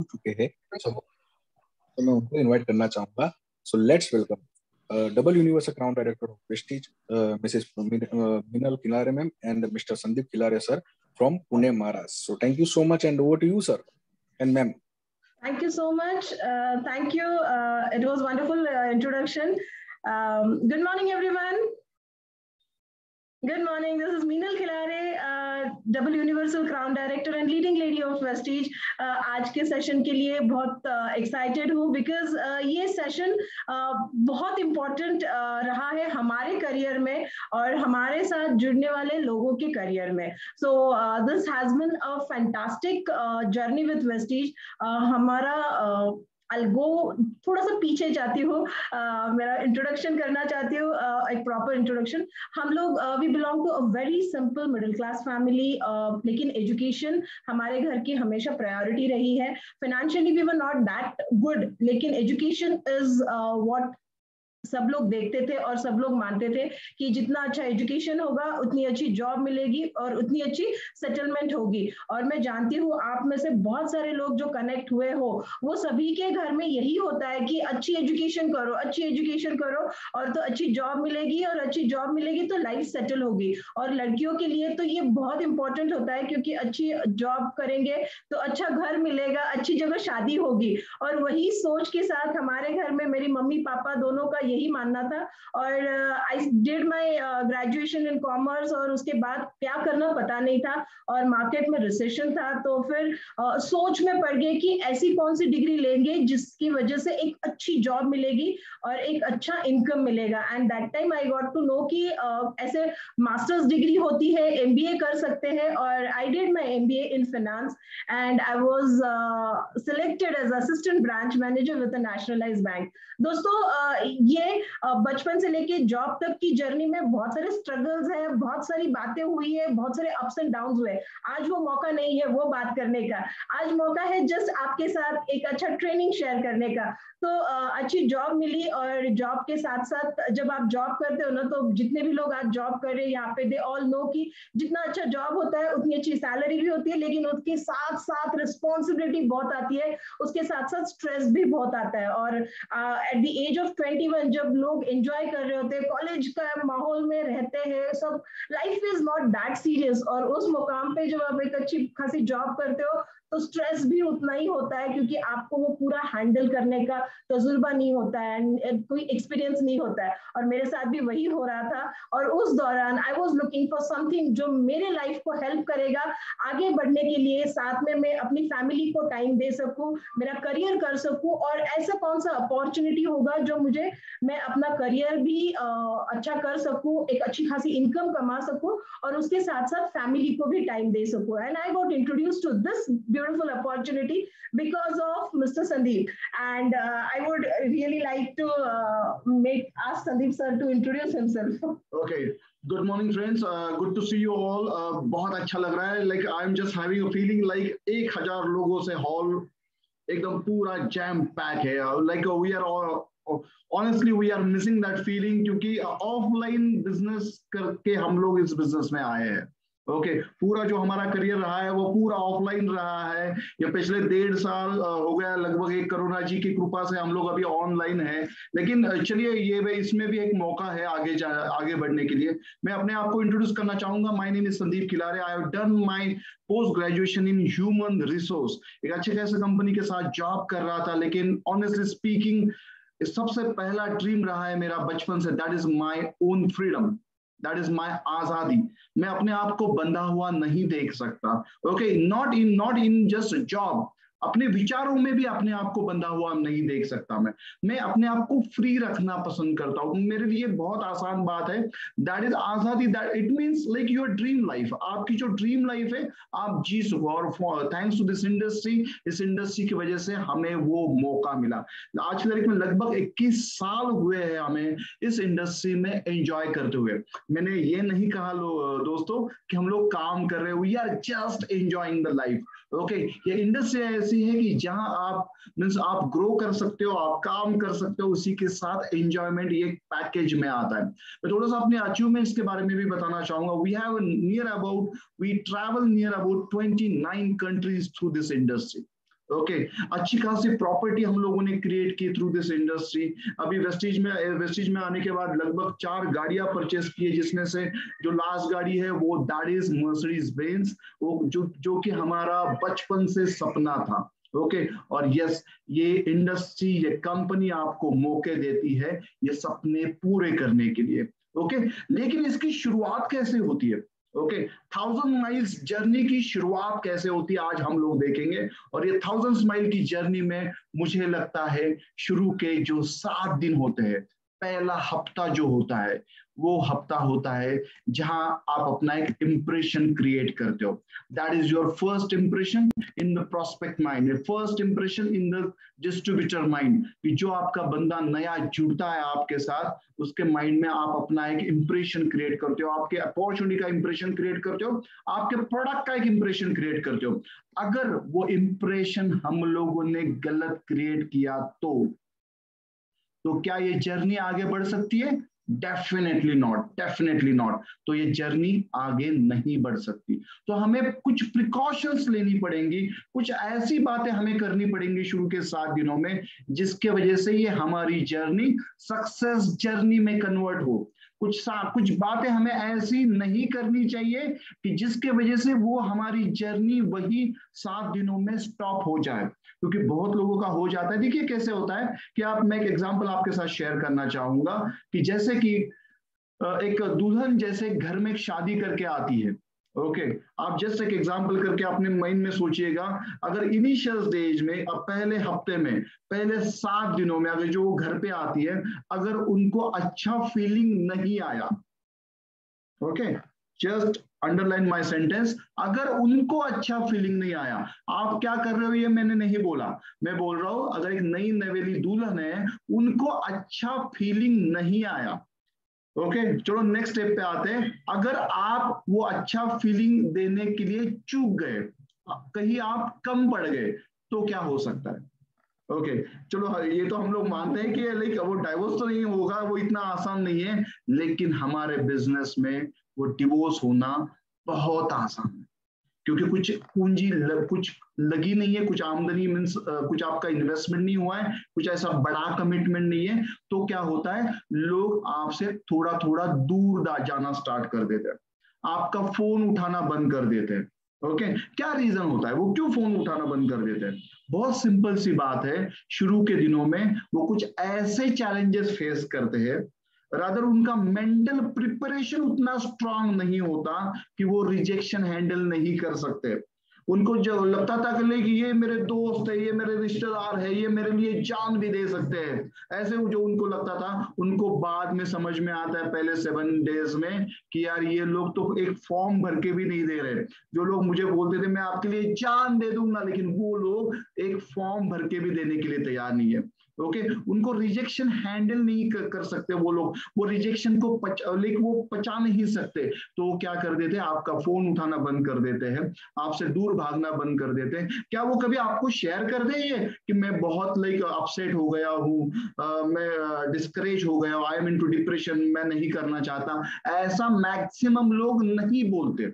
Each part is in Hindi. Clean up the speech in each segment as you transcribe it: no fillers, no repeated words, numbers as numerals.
चुके हैं, तो मैं उनको इनवाइट करना चाहूंगा. So let's welcome double universal crown director of Prestige, Mrs Meenal Khilare ma'am and Mr Sandeep Khilare sir from Pune, Maharashtra. So thank you so much and over to you sir and ma'am. Thank you so much. Thank you. It was wonderful introduction. Good morning, everyone. Good morning. This is Meenal Khilare, Double Universal Crown Director and leading lady of Prestige. आज के सेशन के लिए बहुत excited हूँ because ये सेशन बहुत important रहा है हमारे करियर में और हमारे साथ जुड़ने वाले लोगों के करियर में. So this has been a fantastic journey with Prestige. हमारा I'll go थोड़ा सा पीछे जाती हूँ, मेरा इंट्रोडक्शन करना चाहती हूँ, एक प्रॉपर इंट्रोडक्शन. हम लोग we belong to a very simple middle class family, लेकिन एजुकेशन हमारे घर की हमेशा प्रायोरिटी रही है. Financially we were not that good, लेकिन एजुकेशन इज व्हाट सब लोग देखते थे और सब लोग मानते थे कि जितना अच्छा एजुकेशन होगा उतनी अच्छी जॉब मिलेगी और उतनी अच्छी सेटलमेंट होगी. और मैं जानती हूँ आप में से बहुत सारे लोग जो कनेक्ट हुए हो वो सभी के घर में यही होता है कि अच्छी एजुकेशन करो, अच्छी एजुकेशन करो और तो अच्छी जॉब मिलेगी और अच्छी जॉब मिलेगी तो लाइफ सेटल होगी. और लड़कियों के लिए तो ये बहुत इंपॉर्टेंट होता है क्योंकि अच्छी जॉब करेंगे तो अच्छा घर मिलेगा, अच्छी जगह शादी होगी. और वही सोच के साथ हमारे घर में मेरी मम्मी पापा दोनों का यही मानना था. और I did my graduation in commerce और उसके बाद क्या करना पता नहीं था और मार्केट में रिसेशन था. तो फिर सोच में पड़ गए कि ऐसी कौन सी डिग्री लेंगे जिसकी वजह से एक अच्छी जॉब मिलेगी और एक अच्छा इनकम मिलेगा. And that time I got to know कि ऐसे मास्टर्स डिग्री होती है, एमबीए कर सकते हैं. और I did my MBA in finance and I was selected as assistant branch manager with the nationalised bank. दोस्तों ये बचपन से लेके जॉब तक की जर्नी में बहुत सारे स्ट्रगल्स है, बहुत सारी बातें हुई है, बहुत सारे अप्स एंड डाउन्स हुए. आज वो मौका नहीं है वो बात करने का, आज मौका है जस्ट आपके साथ एक अच्छा ट्रेनिंग शेयर करने का. तो अच्छी जॉब मिली और जॉब के साथ साथ जब आप जॉब करते हो ना तो जितने भी लोग आज जॉब कर रहे हैं यहाँ पे दे ऑल नो कि जितना अच्छा जॉब होता है उतनी अच्छी सैलरी भी होती है, लेकिन उसके साथ साथ रिस्पॉन्सिबिलिटी बहुत आती है, उसके साथ साथ स्ट्रेस भी बहुत आता है. और एट द एज ऑफ 21 जब लोग एंजॉय कर रहे होते हैं, कॉलेज का माहौल में रहते हैं, सब life is not that serious. और उस मुकाम पे जब आप एक अच्छी खासी जॉब करते हो तो स्ट्रेस भी उतना ही होता है क्योंकि आपको वो पूरा हैंडल करने का तजुर्बा नहीं होता है, कोई एक्सपीरियंस नहीं होता है. और मेरे साथ भी वही हो रहा था. और उस दौरान I was looking for something जो मेरे लाइफ को हेल्प करेगा आगे बढ़ने के लिए, साथ में मैं अपनी फैमिली को टाइम दे सकूं, मेरा करियर कर सकूं. और ऐसा कौन सा अपॉर्चुनिटी होगा जो मुझे मैं अपना करियर भी अच्छा कर सकूं, एक अच्छी खासी इनकम कमा सकूं और उसके साथ साथ फैमिली को भी टाइम दे सकूं. And I got introduced to this beautiful opportunity because of Mr. Sandeep. And I would really like to ask Sandeep sir to introduce himself. Okay. Good morning, friends. Good to see you all. बहुत अच्छा लग रहा है. Like I'm just having a feeling like 1000 लोगों से हॉल एकदम पूरा जैम पैक है. Like we are all honestly we are missing that feeling क्योंकि ऑफलाइन बिजनेस करके हम लोग इस बिजनेस में आए हैं. ओके पूरा जो हमारा करियर रहा है वो पूरा ऑफलाइन रहा है. ये पिछले 1.5 साल हो गया लगभग. एक कोरोना जी की कृपा से हम लोग अभी ऑनलाइन है, लेकिन चलिए ये इसमें भी एक मौका है आगे बढ़ने के लिए. मैं अपने आप को इंट्रोड्यूस करना चाहूंगा. My name is Sandeep Khilare. I have done my post graduation in human resource. एक अच्छे खासे कंपनी के साथ जॉब कर रहा था, लेकिन ऑनेस्टली स्पीकिंग सबसे पहला ड्रीम रहा है मेरा बचपन से. That is my own freedom, that is my आजादी. मैं अपने आप को बंधा हुआ नहीं देख सकता. Okay not in just job, अपने विचारों में भी अपने आप को बंधा हुआ नहीं देख सकता. मैं अपने आप को फ्री रखना पसंद करता हूँ. मेरे लिए बहुत आसान बात है. दैट इज आजादी. That it means like your dream life. आपकी जो ड्रीम लाइफ है आप जी सको. और थैंक्स टू दिस इंडस्ट्री, इस इंडस्ट्री की वजह से हमें वो मौका मिला. आज की तारीख में लगभग 21 साल हुए हैं हमें इस इंडस्ट्री में एंजॉय करते हुए. मैंने ये नहीं कहा दोस्तों कि हम लोग काम कर रहे हैं. We are just enjoying the life. Okay ये इंडस्ट्री ऐसी है कि जहां आप ग्रो कर सकते हो, आप काम कर सकते हो, उसी के साथ एंजॉयमेंट ये पैकेज में आता है. मैं थोड़ा सा अपने अचीवमेंट्स के बारे में भी बताना चाहूंगा. We travel near about 29 countries through this industry. Okay अच्छी खासी प्रॉपर्टी हम लोगों ने क्रिएट की थ्रू दिस इंडस्ट्री। अभी वेस्टीज में आने के बाद लगभग 4 गाड़ियां परचेस की है, जिसमें से जो लास्ट गाड़ी है वो दैट इज मर्सिडीज बेंज, वो जो कि हमारा बचपन से सपना था। ओके और यस, ये इंडस्ट्री, ये कंपनी आपको मौके देती है ये सपने पूरे करने के लिए। ओके लेकिन इसकी शुरुआत कैसे होती है? ओके 1000 माइल्स जर्नी की शुरुआत कैसे होती है आज हम लोग देखेंगे। और ये 1000 माइल की जर्नी में मुझे लगता है शुरू के जो 7 दिन होते हैं, पहला हफ्ता जो होता है वो हफ्ता होता है जहां आप अपना एक इंप्रेशन क्रिएट करते हो। That is your first impression in the prospect mind, first impression in the distributor mind, कि जो आपका बंदा नया जुड़ता है आपके साथ उसके माइंड में आप अपना एक इंप्रेशन क्रिएट करते हो, आपके अपॉर्चुनिटी का इंप्रेशन क्रिएट करते हो, आपके प्रोडक्ट का एक इंप्रेशन क्रिएट करते हो। अगर वो इंप्रेशन हम लोगों ने गलत क्रिएट किया तो क्या ये जर्नी आगे बढ़ सकती है? Definitely not, definitely not. तो ये जर्नी आगे नहीं बढ़ सकती। तो हमें कुछ प्रिकॉशंस लेनी पड़ेंगी, कुछ ऐसी बातें हमें करनी पड़ेंगी शुरू के 7 दिनों में जिसके वजह से ये हमारी जर्नी सक्सेस जर्नी में कन्वर्ट हो। कुछ बातें हमें ऐसी नहीं करनी चाहिए कि जिसके वजह से वो हमारी जर्नी वही 7 दिनों में स्टॉप हो जाए, क्योंकि बहुत लोगों का हो जाता है। देखिए कैसे होता है कि मैं एक एग्जांपल आपके साथ शेयर करना चाहूंगा कि जैसे कि एक दुल्हन जैसे घर में एक शादी करके आती है। ओके आप जस्ट एक एग्जांपल करके अपने माइंड में सोचिएगा, अगर इनिशियल स्टेज में अब पहले हफ्ते में पहले 7 दिनों में अगर जो वो घर पे आती है अगर उनको अच्छा फीलिंग नहीं आया, okay just underline my sentence, अगर उनको अच्छा फीलिंग नहीं आया, आप क्या कर रहे हो ये मैंने नहीं बोला, मैं बोल रहा हूं अगर एक नई नवेली दुल्हन है उनको अच्छा फीलिंग नहीं आया, ओके चलो नेक्स्ट स्टेप पे आते हैं। अगर आप वो अच्छा फीलिंग देने के लिए चूक गए, कहीं आप कम पड़ गए, तो क्या हो सकता है? ओके चलो ये तो हम लोग मानते हैं कि लाइक वो डाइवोर्स तो नहीं होगा, वो इतना आसान नहीं है, लेकिन हमारे बिजनेस में वो डिवोर्स होना बहुत आसान है, क्योंकि कुछ पूंजी कुछ लगी नहीं है, कुछ आमदनी मीन्स कुछ आपका इन्वेस्टमेंट नहीं हुआ है, कुछ ऐसा बड़ा कमिटमेंट नहीं है, तो क्या होता है लोग आपसे थोड़ा थोड़ा दूर जाना स्टार्ट कर देते हैं, आपका फोन उठाना बंद कर देते हैं। ओके क्या रीजन होता है, वो क्यों फोन उठाना बंद कर देते हैं? बहुत सिंपल सी बात है, शुरू के दिनों में वो कुछ ऐसे चैलेंजेस फेस करते हैं, रादर उनका मेंटल प्रिपरेशन उतना स्ट्रांग नहीं होता कि वो रिजेक्शन हैंडल नहीं कर सकते। उनको जो लगता था कि ये मेरे दोस्त है, ये मेरे रिश्तेदार है, ये मेरे लिए जान भी दे सकते हैं, ऐसे जो उनको लगता था, उनको बाद में समझ में आता है पहले 7 डेज में कि यार ये लोग तो एक फॉर्म भर के भी नहीं दे रहे। जो लोग मुझे बोलते थे मैं आपके लिए जान दे दूंगा, लेकिन वो लोग एक फॉर्म भर के भी देने के लिए तैयार नहीं है। ओके उनको रिजेक्शन हैंडल नहीं कर सकते वो लोग, वो रिजेक्शन को वो पचा नहीं सकते, तो वो क्या कर देते हैं, आपका फोन उठाना बंद कर देते हैं, आपसे दूर भागना बंद कर देते हैं। क्या वो कभी आपको शेयर कर दे ये कि मैं बहुत अपसेट हो गया हूँ, मैं डिस्करेज हो गया, आई एम इनटू डिप्रेशन, मैं नहीं करना चाहता? ऐसा मैक्सिमम लोग नहीं बोलते,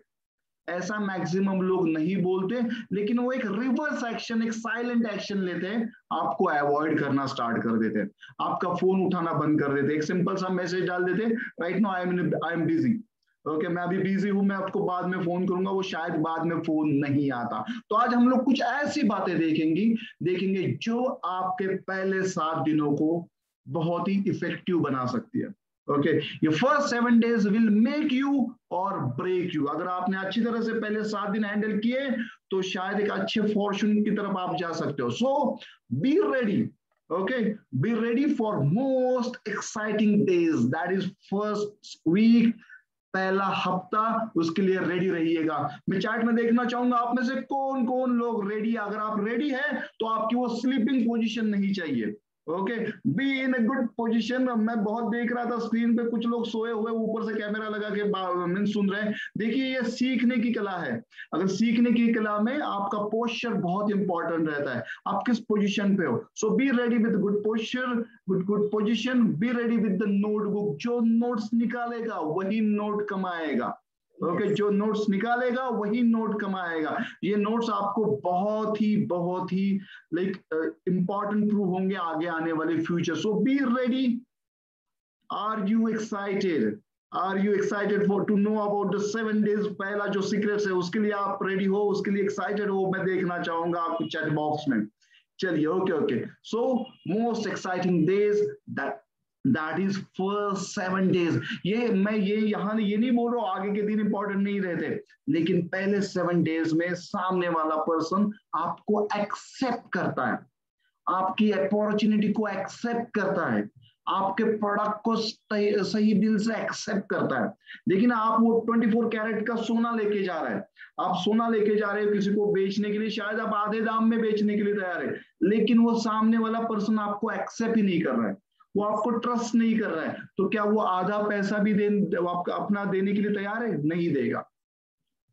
ऐसा मैक्सिमम लोग नहीं बोलते, लेकिन वो एक रिवर्स एक्शन, एक साइलेंट एक्शन लेते हैं, आपको अवॉइड करना स्टार्ट कर देते हैं, आपका फोन उठाना बंद कर देते हैं, एक सिंपल सा मैसेज डाल देते, right now I am busy, okay मैं अभी बिजी हूं, मैं आपको बाद में फोन करूंगा, वो शायद बाद में फोन नहीं आता। तो आज हम लोग कुछ ऐसी बातें देखेंगे जो आपके पहले 7 दिनों को बहुत ही इफेक्टिव बना सकती है। ओके ये first 7 days will make you और ब्रेक यू। अगर आपने अच्छी तरह से पहले 7 दिन हैंडल किए तो शायद एक अच्छे फॉर्चून की तरफ आप जा सकते हो। So be ready, okay be ready for most exciting days, that is first week, पहला हफ्ता, उसके लिए रेडी रहिएगा। मैं चार्ट में देखना चाहूंगा आप में से कौन कौन लोग रेडी। अगर आप रेडी है तो आपकी वो स्लीपिंग पोजीशन नहीं चाहिए, okay be in a good position. मैं बहुत देख रहा था स्क्रीन पे कुछ लोग सोए हुए ऊपर से कैमरा लगा के मीन सुन रहे हैं। देखिए ये सीखने की कला है, अगर सीखने की कला में आपका पोस्चर बहुत इंपॉर्टेंट रहता है, आप किस पोजीशन पे हो। So be ready with good posture, good position, be ready with the notebook, जो नोट्स निकालेगा वही नोट कमाएगा, ओके, जो नोट्स निकालेगा वही नोट कमाएगा। ये नोट्स आपको बहुत ही इंपॉर्टेंट प्रूव होंगे आगे आने वाले future. So be ready. Are you excited? Are you excited for to know about the 7 days? पहला जो सीक्रेट्स है उसके लिए आप रेडी हो, उसके लिए एक्साइटेड हो? मैं देखना चाहूंगा आपको चैट बॉक्स में। चलिए, okay. So most exciting days that is first 7 days। ये नहीं बोल रहा हूं आगे के दिन इंपॉर्टेंट नहीं रहते, लेकिन पहले 7 days में सामने वाला पर्सन आपको एक्सेप्ट करता है, आपकी अपॉर्चुनिटी को एक्सेप्ट करता है, आपके प्रोडक्ट को सही दिल से एक्सेप्ट करता है। लेकिन आप वो 24 कैरेट का सोना लेके जा रहे हैं, आप सोना लेके जा रहे हो किसी को बेचने के लिए, शायद आप आधे दाम में बेचने के लिए तैयार है, लेकिन वो सामने वाला पर्सन आपको एक्सेप्ट ही नहीं कर रहा है, वो आपको ट्रस्ट नहीं कर रहा है, तो क्या वो आधा पैसा भी अपना देने के लिए तैयार है? नहीं देगा।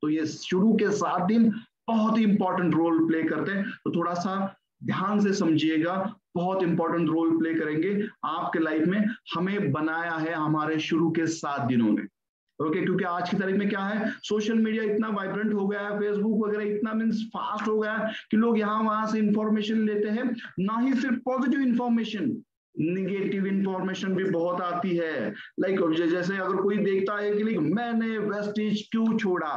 तो ये शुरू के 7 दिन बहुत ही इंपॉर्टेंट रोल प्ले करते हैं, तो थोड़ा सा ध्यान से समझिएगा, बहुत इंपॉर्टेंट रोल प्ले करेंगे आपके लाइफ में। हमें बनाया है हमारे शुरू के 7 दिनों ने, ओके क्योंकि आज की तारीख में क्या है, सोशल मीडिया इतना वाइब्रेंट हो गया है, फेसबुक वगैरह इतना मीन्स फास्ट हो गया है कि लोग यहाँ वहां से इंफॉर्मेशन लेते हैं, ना ही सिर्फ पॉजिटिव इंफॉर्मेशन, निगेटिव इंफॉर्मेशन भी बहुत आती है। जैसे अगर कोई देखता है कि मैंने वेस्टिज क्यों छोड़ा,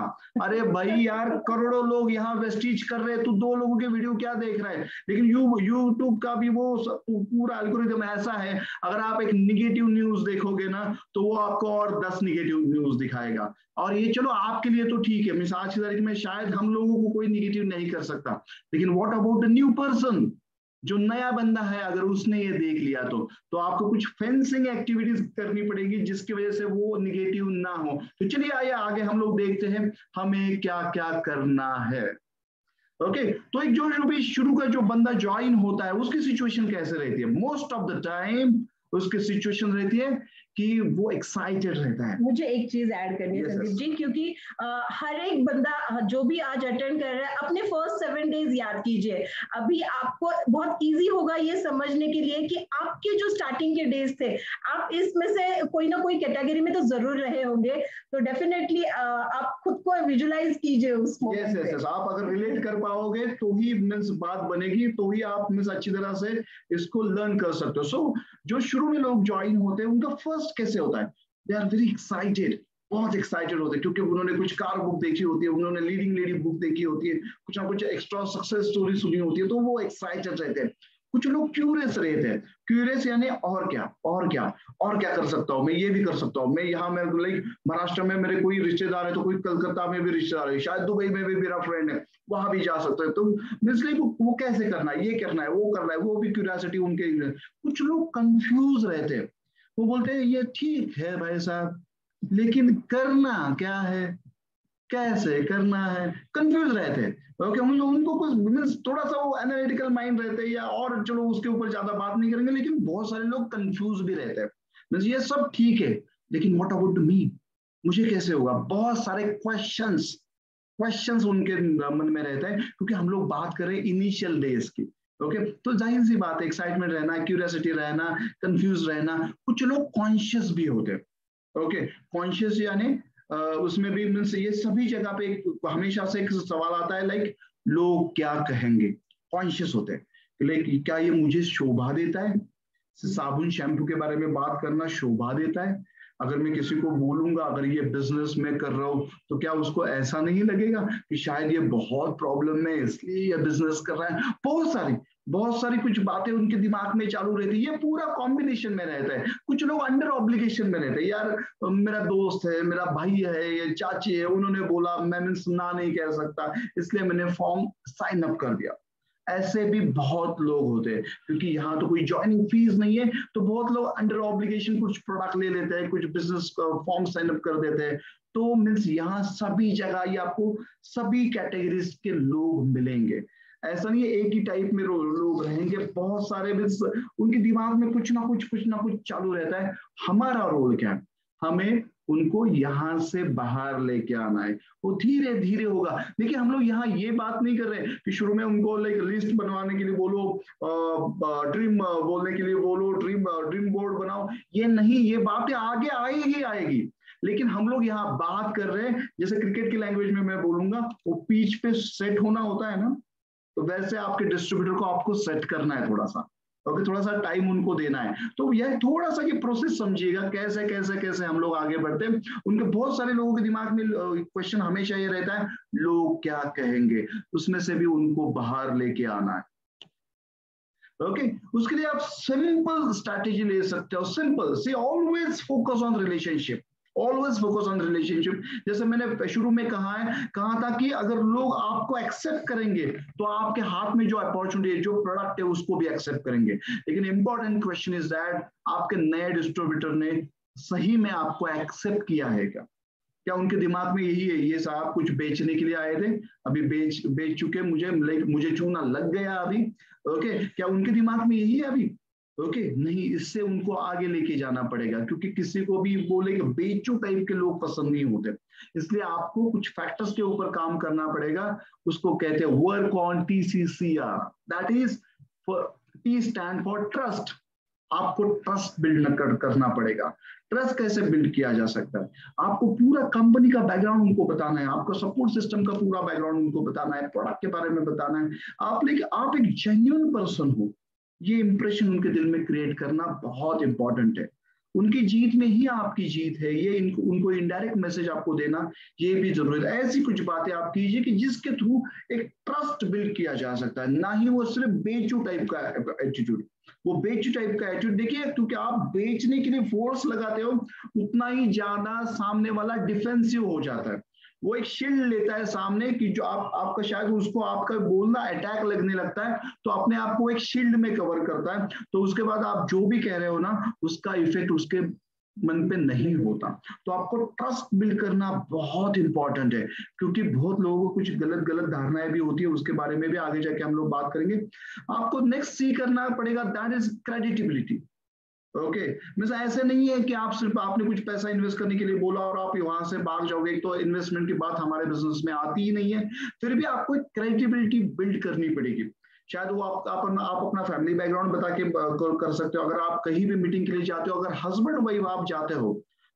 अरे भाई यार करोड़ों लोग यहाँ वेस्टिज कर रहे हैं, तू 2 लोगों के वीडियो क्या देख रहा है? लेकिन यूट्यूब का भी वो पूरा एल्गोरिथम ऐसा है, अगर आप एक निगेटिव न्यूज देखोगे ना तो वो आपको और 10 निगेटिव न्यूज दिखाएगा। और ये चलो आपके लिए तो ठीक है, आज की तारीख में शायद हम लोगों को कोई निगेटिव नहीं कर सकता, लेकिन what about the new person, जो नया बंदा है, अगर उसने ये देख लिया तो आपको कुछ फेंसिंग एक्टिविटीज करनी पड़ेगी जिसकी वजह से वो निगेटिव ना हो। तो चलिए आइए आगे हम लोग देखते हैं हमें क्या क्या करना है। ओके, तो एक जो शुरू का जो बंदा ज्वाइन होता है उसकी सिचुएशन कैसे रहती है? मोस्ट ऑफ द टाइम उसकी सिचुएशन रहती है कि वो एक्साइटेड रहता है। मुझे एक चीज ऐड करनी है संदीप जी, क्योंकि हर एक बंदा जो भी आज अटेंड कर रहा है अपने फर्स्ट 7 days याद कीजिए। अभी आपको बहुत इजी होगा ये समझने के लिए कि आपके जो स्टार्टिंग के डेज थे, आप इसमें से कोई ना कोई कैटेगरी में तो जरूर रहे होंगे, तो डेफिनेटली आप खुद को विजुलाइज कीजिए उस मोमेंट पे। आप अगर रिलेट कर पाओगे तो ही मींस बात बनेगी, तो ही आप मींस अच्छी तरह से इसको लर्न कर सकते हो। सो जो शुरू में लोग ज्वाइन होते हैं उनका फर्स्ट कैसे होता है? दे आर वेरी एक्साइटेड, बहुत एक्साइटेड होते हैं क्योंकि उन्होंने कुछ कार बुक देखी होती है, उन्होंने लीडिंग लेडी बुक देखी होती है, कुछ ना कुछ एक्स्ट्रा सक्सेस स्टोरी सुनी होती है, तो वो एक्साइटेड रहते हैं। कुछ लोग क्यूरियस रहते हैं, क्यूरियस यानी और क्या कर सकता हूँ मैं, ये भी कर सकता हूँ मैं, यहाँ मैं महाराष्ट्र में मेरे कोई रिश्तेदार है, तो कोई कलकत्ता में भी रिश्तेदार है, शायद दुबई में भी मेरा फ्रेंड है, वहां भी जा सकते हैं, तो मीन्स वो कैसे करना है, ये करना है, वो भी क्यूरियोसिटी उनके। कुछ लोग कंफ्यूज रहते हैं, वो बोलते हैं ये ठीक है भाई साहब, लेकिन करना क्या है, कैसे करना है, कंफ्यूज रहते हैं। ओके, उनको कुछ मींस थोड़ा सा वो एनालिटिकल माइंड रहते हैं, या और चलो उसके ऊपर ज्यादा बात नहीं करेंगे, लेकिन बहुत सारे लोग कंफ्यूज भी रहते हैं। मींस ये सब ठीक है, लेकिन व्हाट अबाउट मी, मुझे कैसे होगा? बहुत सारे क्वेश्चंस उनके मन में रहते हैं, क्योंकि हम लोग बात कर रहे हैं इनिशियल डेज की। ओके, तो जाहिर सी बात है, एक्साइटमेंट रहना, क्यूरियोसिटी रहना, कंफ्यूज रहना। कुछ लोग कॉन्शियस भी होते हैं। ओके, कॉन्शियस यानी उसमें भी मीन्स ये सभी जगह पे हमेशा से एक सवाल आता है, लोग क्या कहेंगे। कॉन्शियस होते हैं, क्या ये मुझे शोभा देता है? साबुन शैम्पू के बारे में बात करना शोभा देता है? अगर मैं किसी को बोलूंगा अगर ये बिजनेस में कर रहा हूँ, तो क्या उसको ऐसा नहीं लगेगा कि शायद ये बहुत प्रॉब्लम में इसलिए ये बिजनेस कर रहा है? बहुत सारी कुछ बातें उनके दिमाग में चालू रहती है, ये पूरा कॉम्बिनेशन में रहता है। कुछ लोग अंडर ऑब्लिगेशन में रहते हैं, यार मेरा दोस्त है, मेरा भाई है, ये चाची है, उन्होंने बोला, मैं ना नहीं कह सकता, इसलिए मैंने फॉर्म साइन अप कर दिया। ऐसे भी बहुत लोग होते हैं, क्योंकि यहाँ तो कोई ज्वाइनिंग फीस नहीं है, तो बहुत लोग अंडर ऑब्लिगेशन कुछ प्रोडक्ट ले लेते हैं, कुछ बिजनेस फॉर्म साइन अप कर देते हैं। तो मीन्स यहाँ सभी जगह ये आपको सभी कैटेगरीज के लोग मिलेंगे। ऐसा नहीं है एक ही टाइप में लोग रहेंगे, बहुत सारे मीन्स उनके दिमाग में कुछ ना कुछ चालू रहता है। हमारा रोल क्या है? हमें उनको यहाँ से बाहर लेके आना है। वो धीरे धीरे होगा। देखिए, हम लोग यहाँ ये बात नहीं कर रहे कि शुरू में उनको लिस्ट बनवाने के लिए बोलो, ड्रीम बोलने के लिए बोलो, ड्रीम बोर्ड बनाओ, ये नहीं, ये बातें आगे आएगी। लेकिन हम लोग यहाँ बात कर रहे हैं, जैसे क्रिकेट की लैंग्वेज में मैं बोलूंगा, वो पिच पे सेट होना होता है ना, तो वैसे आपके डिस्ट्रीब्यूटर को आपको सेट करना है थोड़ा सा, ओके, थोड़ा सा टाइम उनको देना है। तो यह थोड़ा सा ये प्रोसेस समझिएगा, कैसे कैसे कैसे हम लोग आगे बढ़ते हैं। उनके बहुत सारे लोगों के दिमाग में क्वेश्चन हमेशा ये रहता है, लोग क्या कहेंगे, उसमें से भी उनको बाहर लेके आना है। ओके, उसके लिए आप सिंपल स्ट्रैटेजी ले सकते हो, सिंपल सी, always focus on relationship, always focus on relationship. जैसे मैंने शुरू में कहा था कि अगर लोग आपको एक्सेप्ट करेंगे तो आपके हाथ में जो अपॉर्चुनिटी है, जो प्रोडक्ट है, उसको भी एक्सेप्ट करेंगे। लेकिन इंपॉर्टेंट क्वेश्चन इज दैट आपके नए डिस्ट्रीब्यूटर ने सही में आपको एक्सेप्ट किया है क्या उनके दिमाग में यही है, ये साहब कुछ बेचने के लिए आए थे, अभी बेच चुके, मुझे चूना लग गया अभी, ओके, क्या उनके दिमाग में यही है अभी? ओके, नहीं, इससे उनको आगे लेके जाना पड़ेगा, क्योंकि किसी को भी बोले कि बेचो टाइप के लोग पसंद नहीं होते। इसलिए आपको कुछ फैक्टर्स के ऊपर काम करना पड़ेगा, उसको कहते हैं work on TCCR, that is T stand for trust. आपको ट्रस्ट बिल्ड करना पड़ेगा। ट्रस्ट कैसे बिल्ड किया जा सकता है? आपको पूरा कंपनी का बैकग्राउंड उनको बताना है, आपको सपोर्ट सिस्टम का पूरा बैकग्राउंड उनको बताना है, प्रोडक्ट के बारे में बताना है, आप एक जेन्युइन पर्सन हो, ये इंप्रेशन उनके दिल में क्रिएट करना बहुत इंपॉर्टेंट है। उनकी जीत में ही आपकी जीत है, ये उनको इनडायरेक्ट मैसेज आपको देना ये भी जरूरी है। ऐसी कुछ बातें आप कीजिए कि जिसके थ्रू एक ट्रस्ट बिल्ड किया जा सकता है, ना ही वो सिर्फ बेचू टाइप का एटीट्यूड। वो बेच टाइप का एटीट्यूड, देखिए, क्योंकि आप बेचने के लिए फोर्स लगाते हो, उतना ही ज्यादा सामने वाला डिफेंसिव हो जाता है। वो एक शील्ड लेता है सामने की, जो आपका शायद उसको आपका बोलना अटैक लगने लगता है, तो अपने आप को एक शील्ड में कवर करता है, तो उसके बाद आप जो भी कह रहे हो ना, उसका इफेक्ट उसके मन पे नहीं होता। तो आपको ट्रस्ट बिल्ड करना बहुत इंपॉर्टेंट है, क्योंकि बहुत लोगों को कुछ गलत धारणाएं भी होती है, उसके बारे में भी आगे जाके हम लोग बात करेंगे। आपको नेक्स्ट सी करना पड़ेगा, that is creditability. Okay, miss ऐसे नहीं है कि आप सिर्फ आपने कुछ पैसा इन्वेस्ट करने के लिए बोला और आप वहां से भाग जाओगे। तो इन्वेस्टमेंट की बात हमारे बिजनेस में आती ही नहीं है, फिर भी आपको एक क्रेडिबिलिटी बिल्ड करनी पड़ेगी। शायद वो आप अपना फैमिली बैकग्राउंड बता के कर सकते हो। अगर आप कहीं भी मीटिंग के लिए जाते हो, अगर हस्बैंड वाइफ आप जाते हो,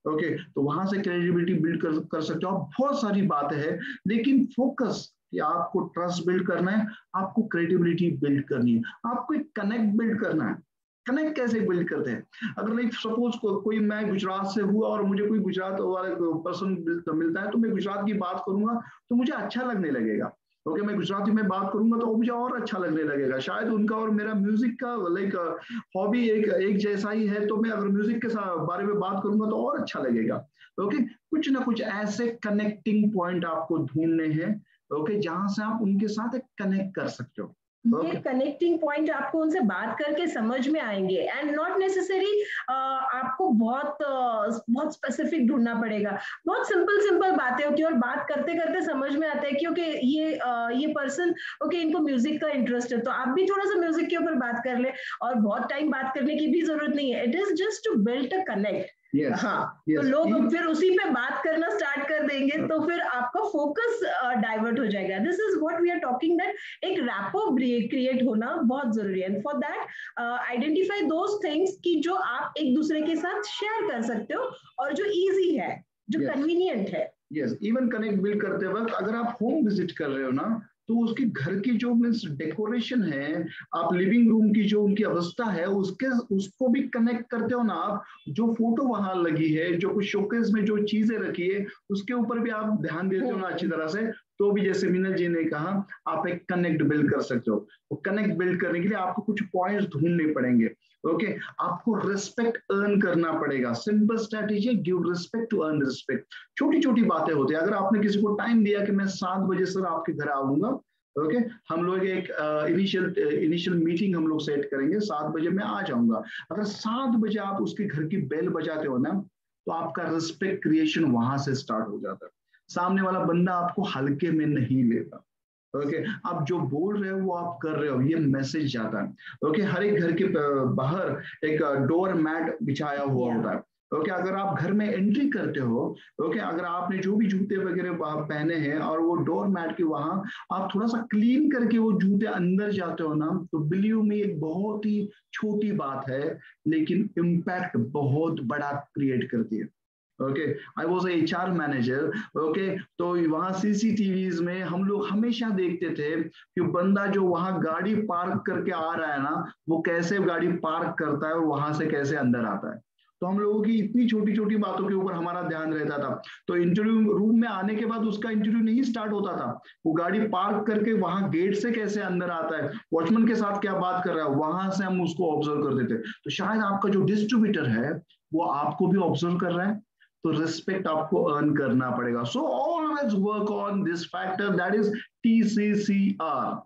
ओके, तो वहां से क्रेडिबिलिटी बिल्ड कर सकते हो। बहुत सारी बातें हैं, लेकिन फोकस कि आपको ट्रस्ट बिल्ड करना है, आपको क्रेडिबिलिटी बिल्ड करनी है, आपको एक कनेक्ट बिल्ड करना है। कनेक्ट कैसे बिल्ड करते हैं? अगर लाइक सपोज कोई मैं गुजरात से हुआ और मुझे कोई गुजरात वाला पर्सन मिलता है, तो मैं गुजरात की बात करूंगा तो मुझे अच्छा लगने लगेगा। ओके, मैं गुजराती में बात करूंगा तो मुझे और अच्छा लगने लगेगा। शायद उनका और मेरा म्यूजिक का लाइक हॉबी एक जैसा ही है, तो मैं अगर म्यूजिक के बारे में बात करूंगा तो और अच्छा लगेगा। ओके, कुछ ना कुछ ऐसे कनेक्टिंग पॉइंट आपको ढूंढने हैं, ओके, जहां से आप उनके साथ एक कनेक्ट कर सकते हो। ये कनेक्टिंग पॉइंट आपको उनसे बात करके समझ में आएंगे, एंड नॉट नेसेसरी आपको बहुत स्पेसिफिक ढूंढना पड़ेगा। बहुत सिंपल बातें होती है और बात करते करते समझ में आता है क्योंकि ये पर्सन ओके, इनको म्यूजिक का इंटरेस्ट है, तो आप भी थोड़ा सा म्यूजिक के ऊपर बात कर ले, और बहुत टाइम बात करने की भी जरूरत नहीं है। It is just to build a connect. हाँ, तो लोग फिर उसी पे बात करना स्टार्ट कर देंगे, तो फिर आपका फोकस डाइवर्ट हो जाएगा। This is what we are talking, that एक रैपो क्रिएट होना बहुत जरूरी है। For that identify those things कि जो आप एक दूसरे के साथ शेयर कर सकते हो और जो इजी है, जो कन्वीनियंट है। यस, इवन कनेक्ट बिल्ड करते वक्त अगर आप होम विजिट कर रहे हो ना, तो उसके घर की जो मीन्स डेकोरेशन है, आप लिविंग रूम की जो उनकी अवस्था है, उसको भी कनेक्ट करते हो ना आप। जो फोटो वहां लगी है, जो कुछ शोकेस में जो चीजें रखी है, उसके ऊपर भी आप ध्यान देते हो ना अच्छी तरह से, तो भी जैसे मीनल जी ने कहा, आप एक कनेक्ट बिल्ड कर सकते हो। कनेक्ट बिल्ड करने के लिए आपको कुछ पॉइंट्स ढूंढने पड़ेंगे। ओके, आपको रिस्पेक्ट अर्न करना पड़ेगा। Simple strategy, give respect to earn respect. छोटी छोटी बातें होती है। अगर आपने किसी को टाइम दिया कि मैं 7 बजे सर आपके घर आऊंगा, ओके, हम लोग एक इनिशियल मीटिंग हम लोग सेट करेंगे, 7 बजे मैं आ जाऊंगा। अगर 7 बजे आप उसके घर की बेल बजाते हो ना, तो आपका रिस्पेक्ट क्रिएशन वहां से स्टार्ट हो जाता है। सामने वाला बंदा आपको हल्के में नहीं लेता। ओके, आप जो बोल रहे हो वो आप कर रहे हो, ये मैसेज जाता है। ओके, हर एक घर के बाहर एक डोर मैट बिछाया हुआ होता है। ओके, अगर आप घर में एंट्री करते हो, ओके, अगर आपने जो भी जूते वगैरह पहने हैं और वो डोर मैट के वहां आप थोड़ा सा क्लीन करके वो जूते अंदर जाते हो ना, तो बिलीव मी, एक बहुत ही छोटी बात है लेकिन इम्पैक्ट बहुत बड़ा क्रिएट करती है। Okay, I was HR manager. Okay, तो वहां CCTVs में हम लोग हमेशा देखते थे कि बंदा जो वहां गाड़ी पार्क करके आ रहा है ना, वो कैसे गाड़ी पार्क करता है और वहां से कैसे अंदर आता है। तो हम लोगों की इतनी छोटी छोटी बातों के ऊपर हमारा ध्यान रहता था। तो इंटरव्यू रूम में आने के बाद उसका इंटरव्यू नहीं स्टार्ट होता था, वो गाड़ी पार्क करके वहां गेट से कैसे अंदर आता है, वॉचमैन के साथ क्या बात कर रहा है, वहां से हम उसको ऑब्जर्व करते थे। तो शायद आपका जो डिस्ट्रीब्यूटर है वो आपको भी ऑब्जर्व कर रहा है, तो रिस्पेक्ट आपको अर्न करना पड़ेगा। So always work on this factor, that is TCCR।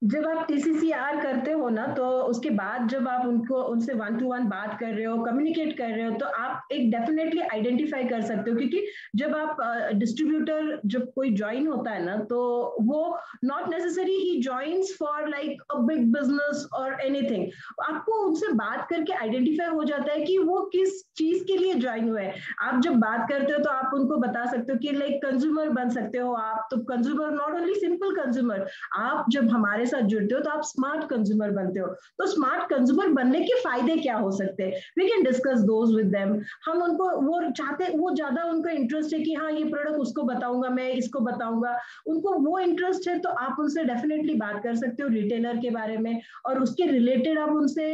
जब आप TCCR करते हो ना, तो उसके बाद जब आप उनसे 1 to 1 बात कर रहे हो, कम्युनिकेट कर रहे हो, तो आप एक डेफिनेटली आइडेंटिफाई कर सकते हो। क्योंकि जब आप डिस्ट्रीब्यूटर जब कोई ज्वाइन होता है ना, तो वो not necessary he joins for like a big business और एनीथिंग। आपको उनसे बात करके आइडेंटिफाई हो जाता है कि वो किस चीज के लिए ज्वाइन हुए हैं। आप जब बात करते हो तो आप उनको बता सकते हो कि लाइक कंज्यूमर बन सकते हो आप। तो consumer not only simple consumer, आप जब हमारे साथ जुड़ते हो तो आप स्मार्ट कंज्यूमर बनते हो। तो स्मार्ट कंज्यूमर बनने के फायदे क्या हो सकते हैं, we can discuss those with them. हम उनको वो ज्यादा उनका इंटरेस्ट है कि हाँ ये प्रोडक्ट उसको बताऊंगा, मैं इसको बताऊंगा, उनको वो इंटरेस्ट है, तो आप उनसे डेफिनेटली बात कर सकते हो रिटेलर के बारे में। और उसके रिलेटेड आप उनसे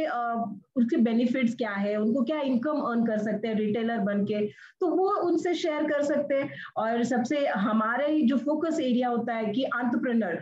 उसके बेनिफिट्स क्या है, उनको क्या इनकम अर्न कर सकते हैं रिटेलर बन के, तो वो उनसे शेयर कर सकते हैं। और सबसे हमारे जो फोकस एरिया होता है कि एंटरप्रेन्योर,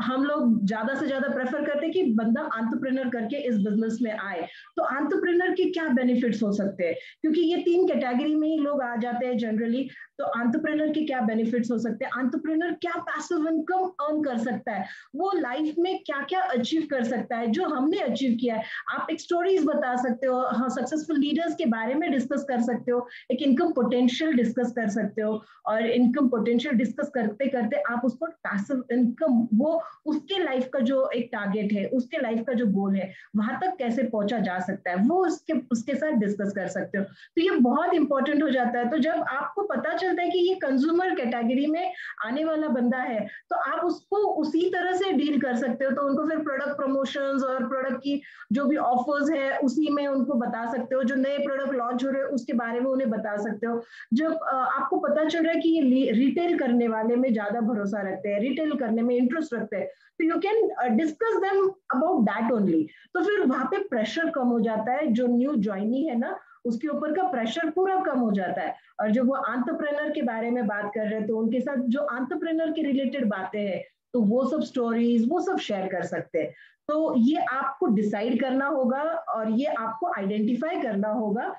हम लोग ज्यादा से ज्यादा प्रेफर करते हैं कि बंदा एंटरप्रेन्योर करके इस बिजनेस में आए। तो एंटरप्रेन्योर के क्या बेनिफिट्स हो सकते हैं, क्योंकि ये 3 कैटेगरी में ही लोग आ जाते हैं जनरली। तो एंटरप्रेन्योर के क्या बेनिफिट्स हो सकते हैं, एंटरप्रेन्योर क्या पैसिव इनकम अर्न कर सकता है, वो लाइफ में क्या क्या अचीव कर सकता है जो हमने अचीव किया है। आप एक स्टोरीज बता सकते हो, हाँ सक्सेसफुल लीडर्स के बारे में डिस्कस कर सकते हो, एक इनकम पोटेंशियल डिस्कस कर सकते हो। और इनकम पोटेंशियल डिस्कस करते करते आप उसको पैसिव इनकम, वो उसके लाइफ का जो एक टारगेट है, उसके लाइफ का जो गोल है, वहां तक कैसे पहुंचा जा सकता है, वो उसके साथ डिस्कस कर सकते हो। तो ये बहुत इंपॉर्टेंट हो जाता है। तो जब आपको पता चलता है कि ये कंज्यूमर कैटेगरी में आने वाला बंदा है, तो आप उसको उसी तरह से डील कर सकते हो। तो उनको फिर प्रोडक्ट प्रमोशंस और प्रोडक्ट की जो भी ऑफर्स है उसी में उनको बता सकते हो, जो नए प्रोडक्ट लॉन्च हो रहे हैं उसके बारे में उन्हें बता सकते हो। जब आपको पता चल रहा है कि ये रिटेल करने वाले में ज्यादा भरोसा रखते हैं, रिटेल करने में इंटरेस्ट रखते हैं, तो you can discuss them about that only. तो फिर वहां पे प्रेशर कम हो जाता है, जो न्यू ज्वाइनी है ना उसके ऊपर का प्रेशर पूरा कम हो जाता है। और जब वो एंटरप्रेन्योर के बारे में बात कर रहे हैं, तो उनके साथ जो एंटरप्रेन्योर के रिलेटेड बातें हैं, तो वो सब स्टोरीज वो सब शेयर कर सकते हैं। तो ये आपको डिसाइड करना होगा और ये आपको आइडेंटिफाई करना होगा।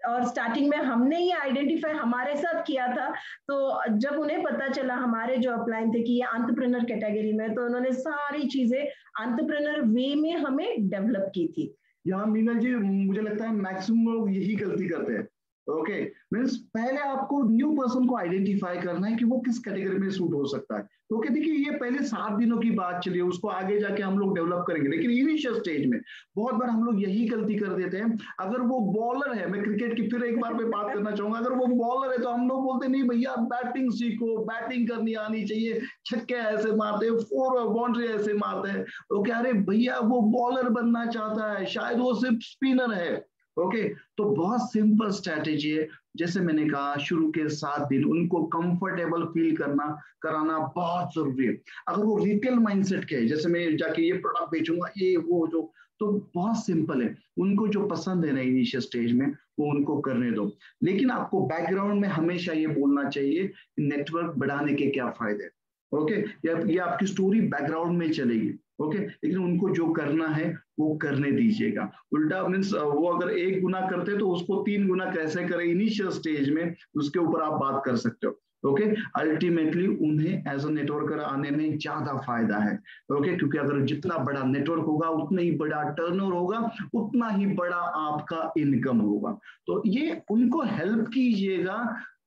और स्टार्टिंग में हमने ये आइडेंटिफाई हमारे साथ किया था। तो जब उन्हें पता चला, हमारे जो अपलाइन थे कि ये एंटरप्रेन्योर कैटेगरी में, तो उन्होंने सारी चीजें एंटरप्रेन्योर वे में हमें डेवलप की थी। यहाँ मीनल जी, मुझे लगता है मैक्सिमम लोग यही गलती करते हैं। ओके, मीन्स पहले आपको न्यू पर्सन को आइडेंटिफाई करना है कि वो किस कैटेगरी में सूट हो सकता है। ओके, देखिए ये पहले 7 दिनों की बात चली है, उसको आगे जाके हम लोग डेवलप करेंगे, लेकिन इनिशियल स्टेज में बहुत बार हम लोग यही गलती कर देते हैं। अगर वो बॉलर है, मैं क्रिकेट की फिर एक बार पे बात करना चाहूंगा, अगर वो बॉलर है तो हम लोग बोलते नहीं भैया बैटिंग सीखो, बैटिंग करनी आनी चाहिए, छक्के ऐसे मारते हैं, 4 बाउंड्री ऐसे मारते हैं। ओके, अरे भैया वो बॉलर बनना चाहता है, शायद वो सिर्फ स्पिनर है। ओके, तो बहुत सिंपल स्ट्रैटेजी है। जैसे मैंने कहा, शुरू के 7 दिन उनको कंफर्टेबल फील कराना बहुत जरूरी है। अगर वो रिटेल माइंडसेट के है, जैसे मैं जाके ये प्रोडक्ट बेचूंगा ये वो जो, तो बहुत सिंपल है, उनको जो पसंद है ना इनिशियल स्टेज में वो उनको करने दो। लेकिन आपको बैकग्राउंड में हमेशा ये बोलना चाहिए नेटवर्क बढ़ाने के क्या फायदे। ओके, ये आपकी स्टोरी बैकग्राउंड में चलेगी। ओके, लेकिन उनको जो करना है वो करने दीजिएगा। उल्टा मीन्स वो अगर 1 गुना करते तो उसको 3 गुना कैसे करें इनिशियल स्टेज में, उसके ऊपर आप बात कर सकते हो। ओके, अल्टीमेटली उन्हें एज अ नेटवर्कर आने में ज्यादा फायदा है। ओके, क्योंकि अगर जितना बड़ा नेटवर्क होगा उतना ही बड़ा टर्नओवर होगा, उतना ही बड़ा आपका इनकम होगा। तो ये उनको हेल्प कीजिएगा,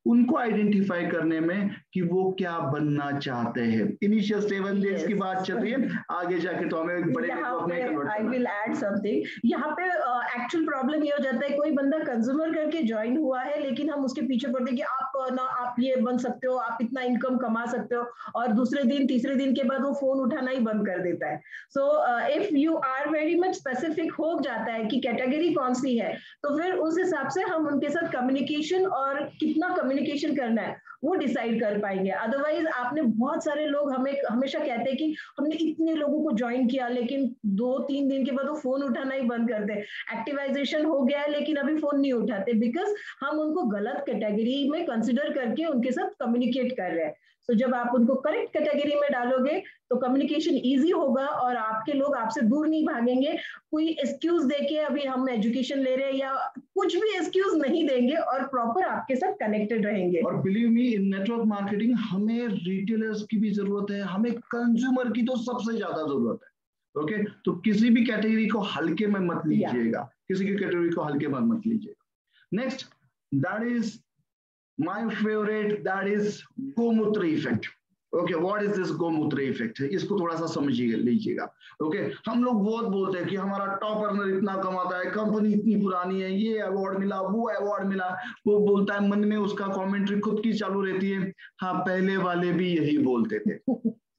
उनको आइडेंटिफाई करने में कि वो क्या बनना चाहते हैं। इनिशियल 7 डेज की बात चल रही है, आगे जाके तो हमें एक बड़े नेटवर्क में कन्वर्ट करना है। I will add something। यहाँ पे एक्चुअल प्रॉब्लम ये हो जाता है, कोई बंदा कंज्यूमर करके ज्वाइन हुआ है, लेकिन हम उसके पीछे पड़ते हैं कि आप आपको ना आप ये बन सकते हो, आप इतना इनकम कमा सकते हो, और दूसरे दिन तीसरे दिन के बाद वो फोन उठाना ही बंद कर देता है। So if you are very much specific हो जाता है कि कैटेगरी कौन सी है, तो फिर उस हिसाब से हम उनके साथ कम्युनिकेशन और कितना कम्युनिकेशन करना है वो डिसाइड कर पाएंगे। अदरवाइज आपने बहुत सारे लोग हमें हमेशा कहते हैं कि हमने इतने लोगों को ज्वाइन किया लेकिन 2-3 दिन के बाद वो फोन उठाना ही बंद कर दे, एक्टिवाइजेशन हो गया है लेकिन अभी फोन नहीं उठाते, बिकॉज हम उनको गलत कैटेगरी में कंसिडर करके उनके साथ कम्युनिकेट कर रहे हैं। तो जब आप उनको करेक्ट कैटेगरी में डालोगे तो कम्युनिकेशन इजी होगा और आपके लोग आपसे दूर नहीं भागेंगे। कोई एक्सक्यूज देके अभी हम एजुकेशन ले रहे हैं या कुछ भी एक्सक्यूज नहीं देंगे और प्रॉपर आपके साथ कनेक्टेड रहेंगे। और बिलीव मी, इन नेटवर्क मार्केटिंग हमें रिटेलर्स की भी जरूरत है, हमें कंज्यूमर की तो सबसे ज्यादा जरूरत है। ओके, तो किसी भी कैटेगरी को हल्के में मत लीजिएगा, किसी की कैटेगरी को हल्के में मत लीजिएगा। Next, that is my favourite, that is गोमूत्र effect. Okay, what is this गोमूत्र इफेक्ट? इसको थोड़ा सा समझिए लीजिएगा। ओके, हम लोग बहुत बोलते हैं कि हमारा टॉप अर्नर इतना कमाता है, कंपनी इतनी पुरानी है, ये अवार्ड मिला, वो अवार्ड मिला। वो बोलता है, मन में उसका कमेंट्री खुद की चालू रहती है, हाँ पहले वाले भी यही बोलते थे।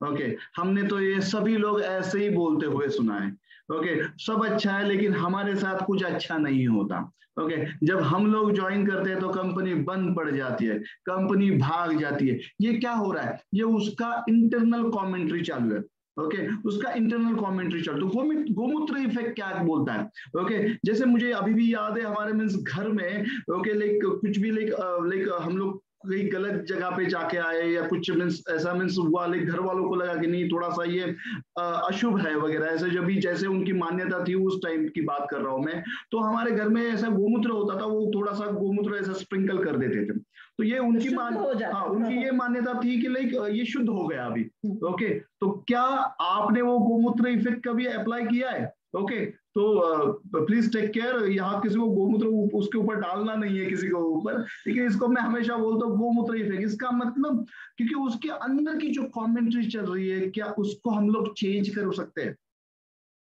ओके, हमने तो ये सभी लोग ऐसे ही बोलते हुए सुना है। ओके, सब अच्छा है लेकिन हमारे साथ कुछ अच्छा नहीं होता। ओके, जब हम लोग ज्वाइन करते हैं तो कंपनी बंद पड़ जाती है, कंपनी भाग जाती है। ये क्या हो रहा है? ये उसका इंटरनल कमेंट्री चालू है। ओके, उसका इंटरनल कमेंट्री चल। तो गोमूत्र इफेक्ट क्या बोलता है? ओके, जैसे मुझे अभी भी याद है हमारे मीन्स घर में, ओके लाइक कुछ भी लाइक हम लोग कहीं गलत जगह पे जाके आए या कुछ मीन्स ऐसा मीन्स हुआ, लाइक घर वालों को लगा कि नहीं थोड़ा सा ये अशुभ है वगैरह, ऐसे जब भी जैसे उनकी मान्यता थी उस टाइम की बात कर रहा हूं मैं, तो हमारे घर में ऐसा गोमूत्र होता था, वो थोड़ा सा गोमूत्र ऐसा स्प्रिंकल कर देते थे। तो ये उनकी उनकी ये मान्यता थी कि लाइक ये शुद्ध हो गया अभी। ओके, तो क्या आपने वो गोमूत्र इफेक्ट कभी अप्लाई किया है? ओके, तो प्लीज टेक केयर, यहाँ किसी को गोमूत्र उसके ऊपर डालना नहीं है किसी को ऊपर, लेकिन इसको मैं हमेशा बोलता हूँ गोमूत्र इफेक्ट। इसका मतलब क्योंकि उसके अंदर की जो कमेंट्री चल रही है, क्या उसको हम लोग चेंज कर सकते हैं?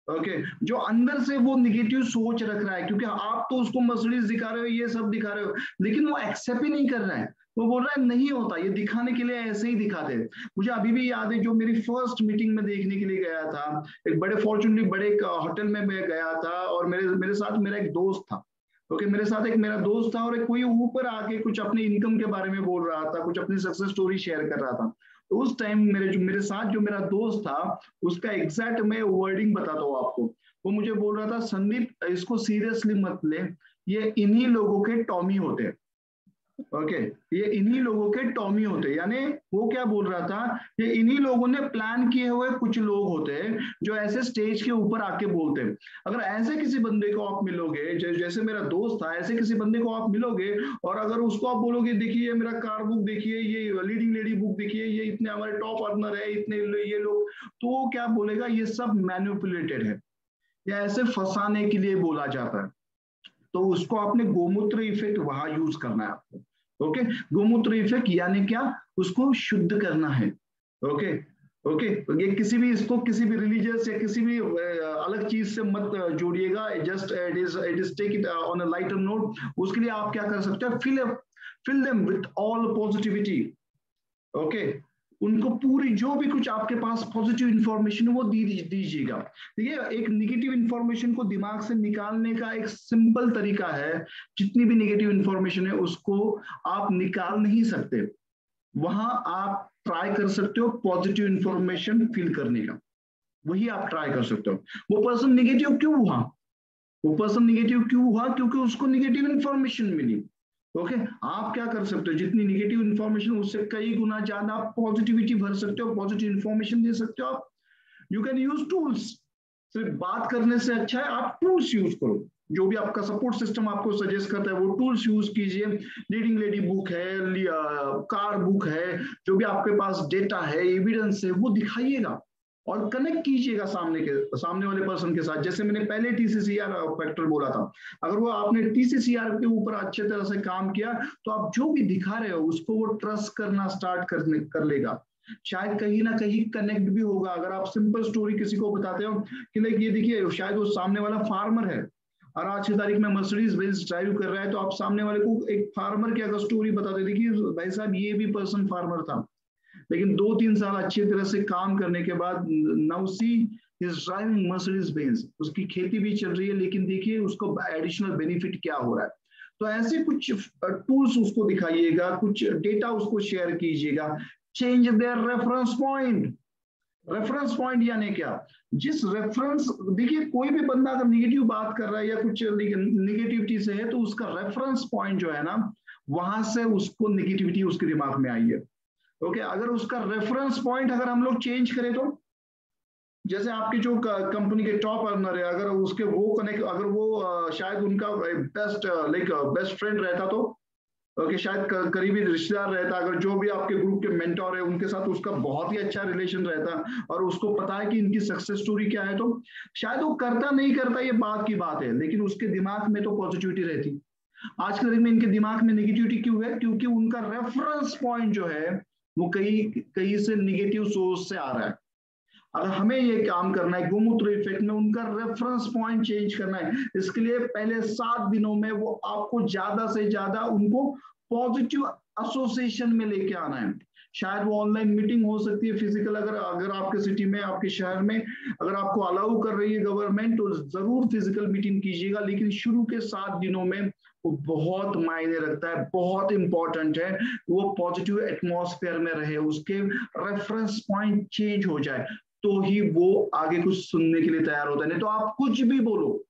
ओके, जो अंदर से वो निगेटिव सोच रख रहा है, क्योंकि आप तो उसको मर्सिडीज दिखा रहे हो, ये सब दिखा रहे हो, लेकिन वो एक्सेप्ट ही नहीं कर रहा है। वो बोल रहा है नहीं होता, ये दिखाने के लिए ऐसे ही दिखाते हैं। मुझे अभी भी याद है, जो मेरी फर्स्ट मीटिंग में देखने के लिए गया था, एक बड़े फॉर्चुनेटली बड़े होटल में मैं गया था, और मेरे साथ मेरा एक दोस्त था। ओके, मेरे साथ एक मेरा दोस्त था, और एक कोई ऊपर आके कुछ अपने इनकम के बारे में बोल रहा था, कुछ अपनी सक्सेस स्टोरी शेयर कर रहा था। तो उस टाइम मेरे साथ जो मेरा दोस्त था, उसका एग्जैक्ट मैं वर्डिंग बताता हूँ आपको। वो मुझे बोल रहा था, संदीप इसको सीरियसली मत ले, ये इन्हीं लोगों के टॉमी होते हैं। ओके, ये इन्हीं लोगों के टॉमी होते हैं, यानी वो क्या बोल रहा था, ये इन्हीं लोगों ने प्लान किए हुए कुछ लोग होते हैं जो ऐसे स्टेज के ऊपर आके बोलते हैं। अगर ऐसे किसी बंदे को आप मिलोगे, जैसे मेरा दोस्त था, ऐसे किसी बंदे को आप मिलोगे, और अगर उसको आप बोलोगे देखिए ये मेरा कार बुक देखिए, ये लीडिंग लेडी बुक देखिए, ये इतने हमारे टॉप अर्नर है, इतने ये लोग, तो वो क्या बोलेगा, ये सब मैनिपुलेटेड है, या ऐसे फंसाने के लिए बोला जाता है। तो उसको आपने गोमूत्र इफेक्ट वहां यूज करना है आपको। ओके, गोमूत्र इफेक्ट यानी क्या, उसको शुद्ध करना है। ओके ओके, ये किसी भी इसको किसी भी रिलीजियस या किसी भी अलग चीज से मत जोड़िएगा, just it is take it on a lighter note. उसके लिए आप क्या कर सकते हैं, fill them with all positivity. Okay, उनको पूरी जो भी कुछ आपके पास पॉजिटिव इंफॉर्मेशन है वो दीजिएगा। देखिए, एक निगेटिव इंफॉर्मेशन को दिमाग से निकालने का एक सिंपल तरीका है, जितनी भी निगेटिव इंफॉर्मेशन है उसको आप निकाल नहीं सकते, वहां आप ट्राई कर सकते हो पॉजिटिव इंफॉर्मेशन फील करने का, वही आप ट्राई कर सकते हो। वो पर्सन निगेटिव क्यों हुआ, क्योंकि उसको निगेटिव इंफॉर्मेशन मिली। ओके, आप क्या कर सकते हो, जितनी निगेटिव इंफॉर्मेशन उससे कई गुना ज्यादा पॉजिटिविटी भर सकते हो, पॉजिटिव इंफॉर्मेशन दे सकते हो आप। यू कैन यूज टूल्स, सिर्फ बात करने से अच्छा है आप टूल्स यूज करो, जो भी आपका सपोर्ट सिस्टम आपको सजेस्ट करता है वो टूल्स यूज कीजिए। लीडिंग लेडी बुक है, कार बुक है, जो भी आपके पास डेटा है, एविडेंस है, वो दिखाइएगा और कनेक्ट कीजिएगा सामने वाले पर्सन के साथ। जैसे मैंने पहले TCCR फैक्टर बोला था, अगर वो आपने TCCR के ऊपर अच्छे तरह से काम किया तो आप जो भी दिखा रहे हो उसको वो ट्रस्ट करना स्टार्ट कर लेगा, शायद कहीं ना कहीं कनेक्ट भी होगा। अगर आप सिंपल स्टोरी किसी को बताते हो कि लाइक ये देखिए, शायद वो सामने वाला फार्मर है, और आज की तारीख में मर्सिडीज बेंज ड्राइव कर रहा है, तो आप सामने वाले को एक फार्मर की अगर स्टोरी बताते, देखिए भाई साहब ये भी पर्सन फार्मर था, लेकिन 2-3 साल अच्छी तरह से काम करने के बाद now see is driving Mercedes Benz, उसकी खेती भी चल रही है, लेकिन देखिए उसको एडिशनल बेनिफिट क्या हो रहा है। तो ऐसे कुछ टूल्स उसको दिखाइएगा, कुछ डेटा उसको शेयर कीजिएगा। Change their reference point. Reference point यानी क्या, जिस रेफरेंस, देखिए कोई भी बंदा अगर निगेटिव बात कर रहा है या कुछ निगेटिविटी से है, तो उसका रेफरेंस पॉइंट जो है ना, वहां से उसको निगेटिविटी उसके दिमाग में आई है। ओके, अगर उसका रेफरेंस पॉइंट अगर हम लोग चेंज करें, तो जैसे आपके जो कंपनी के टॉप अर्नर है, अगर उसके वो कनेक्ट, अगर वो शायद उनका बेस्ट फ्रेंड रहता, तो ओके शायद करीबी रिश्तेदार रहता, अगर जो भी आपके ग्रुप के मेंटोर है उनके साथ उसका बहुत ही अच्छा रिलेशन रहता और उसको पता है कि इनकी सक्सेस स्टोरी क्या है, तो शायद वो करता नहीं करता ये बात की बात है, लेकिन उसके दिमाग में तो पॉजिटिविटी रहती। आज के दिन में इनके दिमाग में नेगेटिविटी क्यों है? क्योंकि उनका रेफरेंस पॉइंट जो है वो कहीं से निगेटिव सोर्स से आ रहा है। अगर हमें ये काम करना है गोमूत्र इफेक्ट में, उनका रेफरेंस पॉइंट चेंज करना है, इसके लिए पहले 7 दिनों में वो आपको ज्यादा से ज्यादा उनको पॉजिटिव एसोसिएशन में लेके आना है। शायद वो ऑनलाइन मीटिंग हो सकती है, फिजिकल, अगर आपके सिटी में, आपके शहर में अगर आपको अलाउ कर रही है गवर्नमेंट, तो जरूर फिजिकल मीटिंग कीजिएगा, लेकिन शुरू के 7 दिनों में वो बहुत मायने रखता है, बहुत इंपॉर्टेंट है। वो पॉजिटिव एटमॉस्फेयर में रहे, उसके रेफरेंस पॉइंट चेंज हो जाए, तो ही वो आगे कुछ सुनने के लिए तैयार होता है। नहीं तो आप कुछ भी बोलो,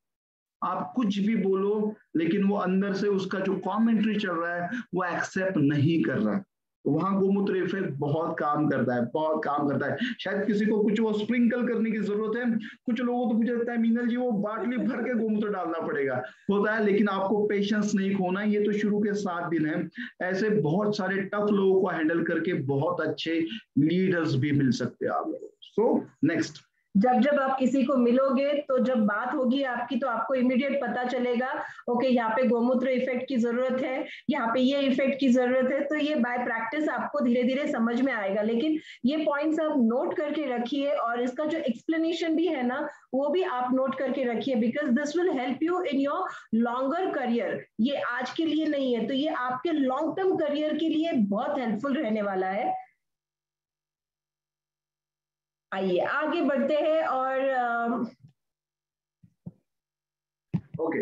आप कुछ भी बोलो, लेकिन वो अंदर से उसका जो कमेंट्री चल रहा है वो एक्सेप्ट नहीं कर रहा है। वहां गोमूत्र इफेक्ट बहुत काम करता है, बहुत काम करता है। शायद किसी को कुछ वो स्प्रिंकल करने की जरूरत है, कुछ लोगों को मुझे लगता है मीनल जी वो बाटली भर के गोमूत्र डालना पड़ेगा, होता है, लेकिन आपको पेशेंस नहीं खोना। ये तो शुरू के 7 दिन है, ऐसे बहुत सारे टफ लोगों को हैंडल करके बहुत अच्छे लीडर्स भी मिल सकते हैं आप लोगों। सो नेक्स्ट, जब आप किसी को मिलोगे, तो जब बात होगी आपकी, तो आपको इमीडिएट पता चलेगा ओके यहाँ पे गोमूत्र इफेक्ट की जरूरत है, यहाँ पे ये इफेक्ट की जरूरत है। तो ये बाय प्रैक्टिस आपको धीरे धीरे समझ में आएगा, लेकिन ये पॉइंट्स आप नोट करके रखिए, और इसका जो एक्सप्लेनेशन भी है ना, वो भी आप नोट करके रखिए, because this will help you in your longer career. ये आज के लिए नहीं है, तो ये आपके लॉन्ग टर्म करियर के लिए बहुत हेल्पफुल रहने वाला है। आइए आगे बढ़ते हैं। और ओके,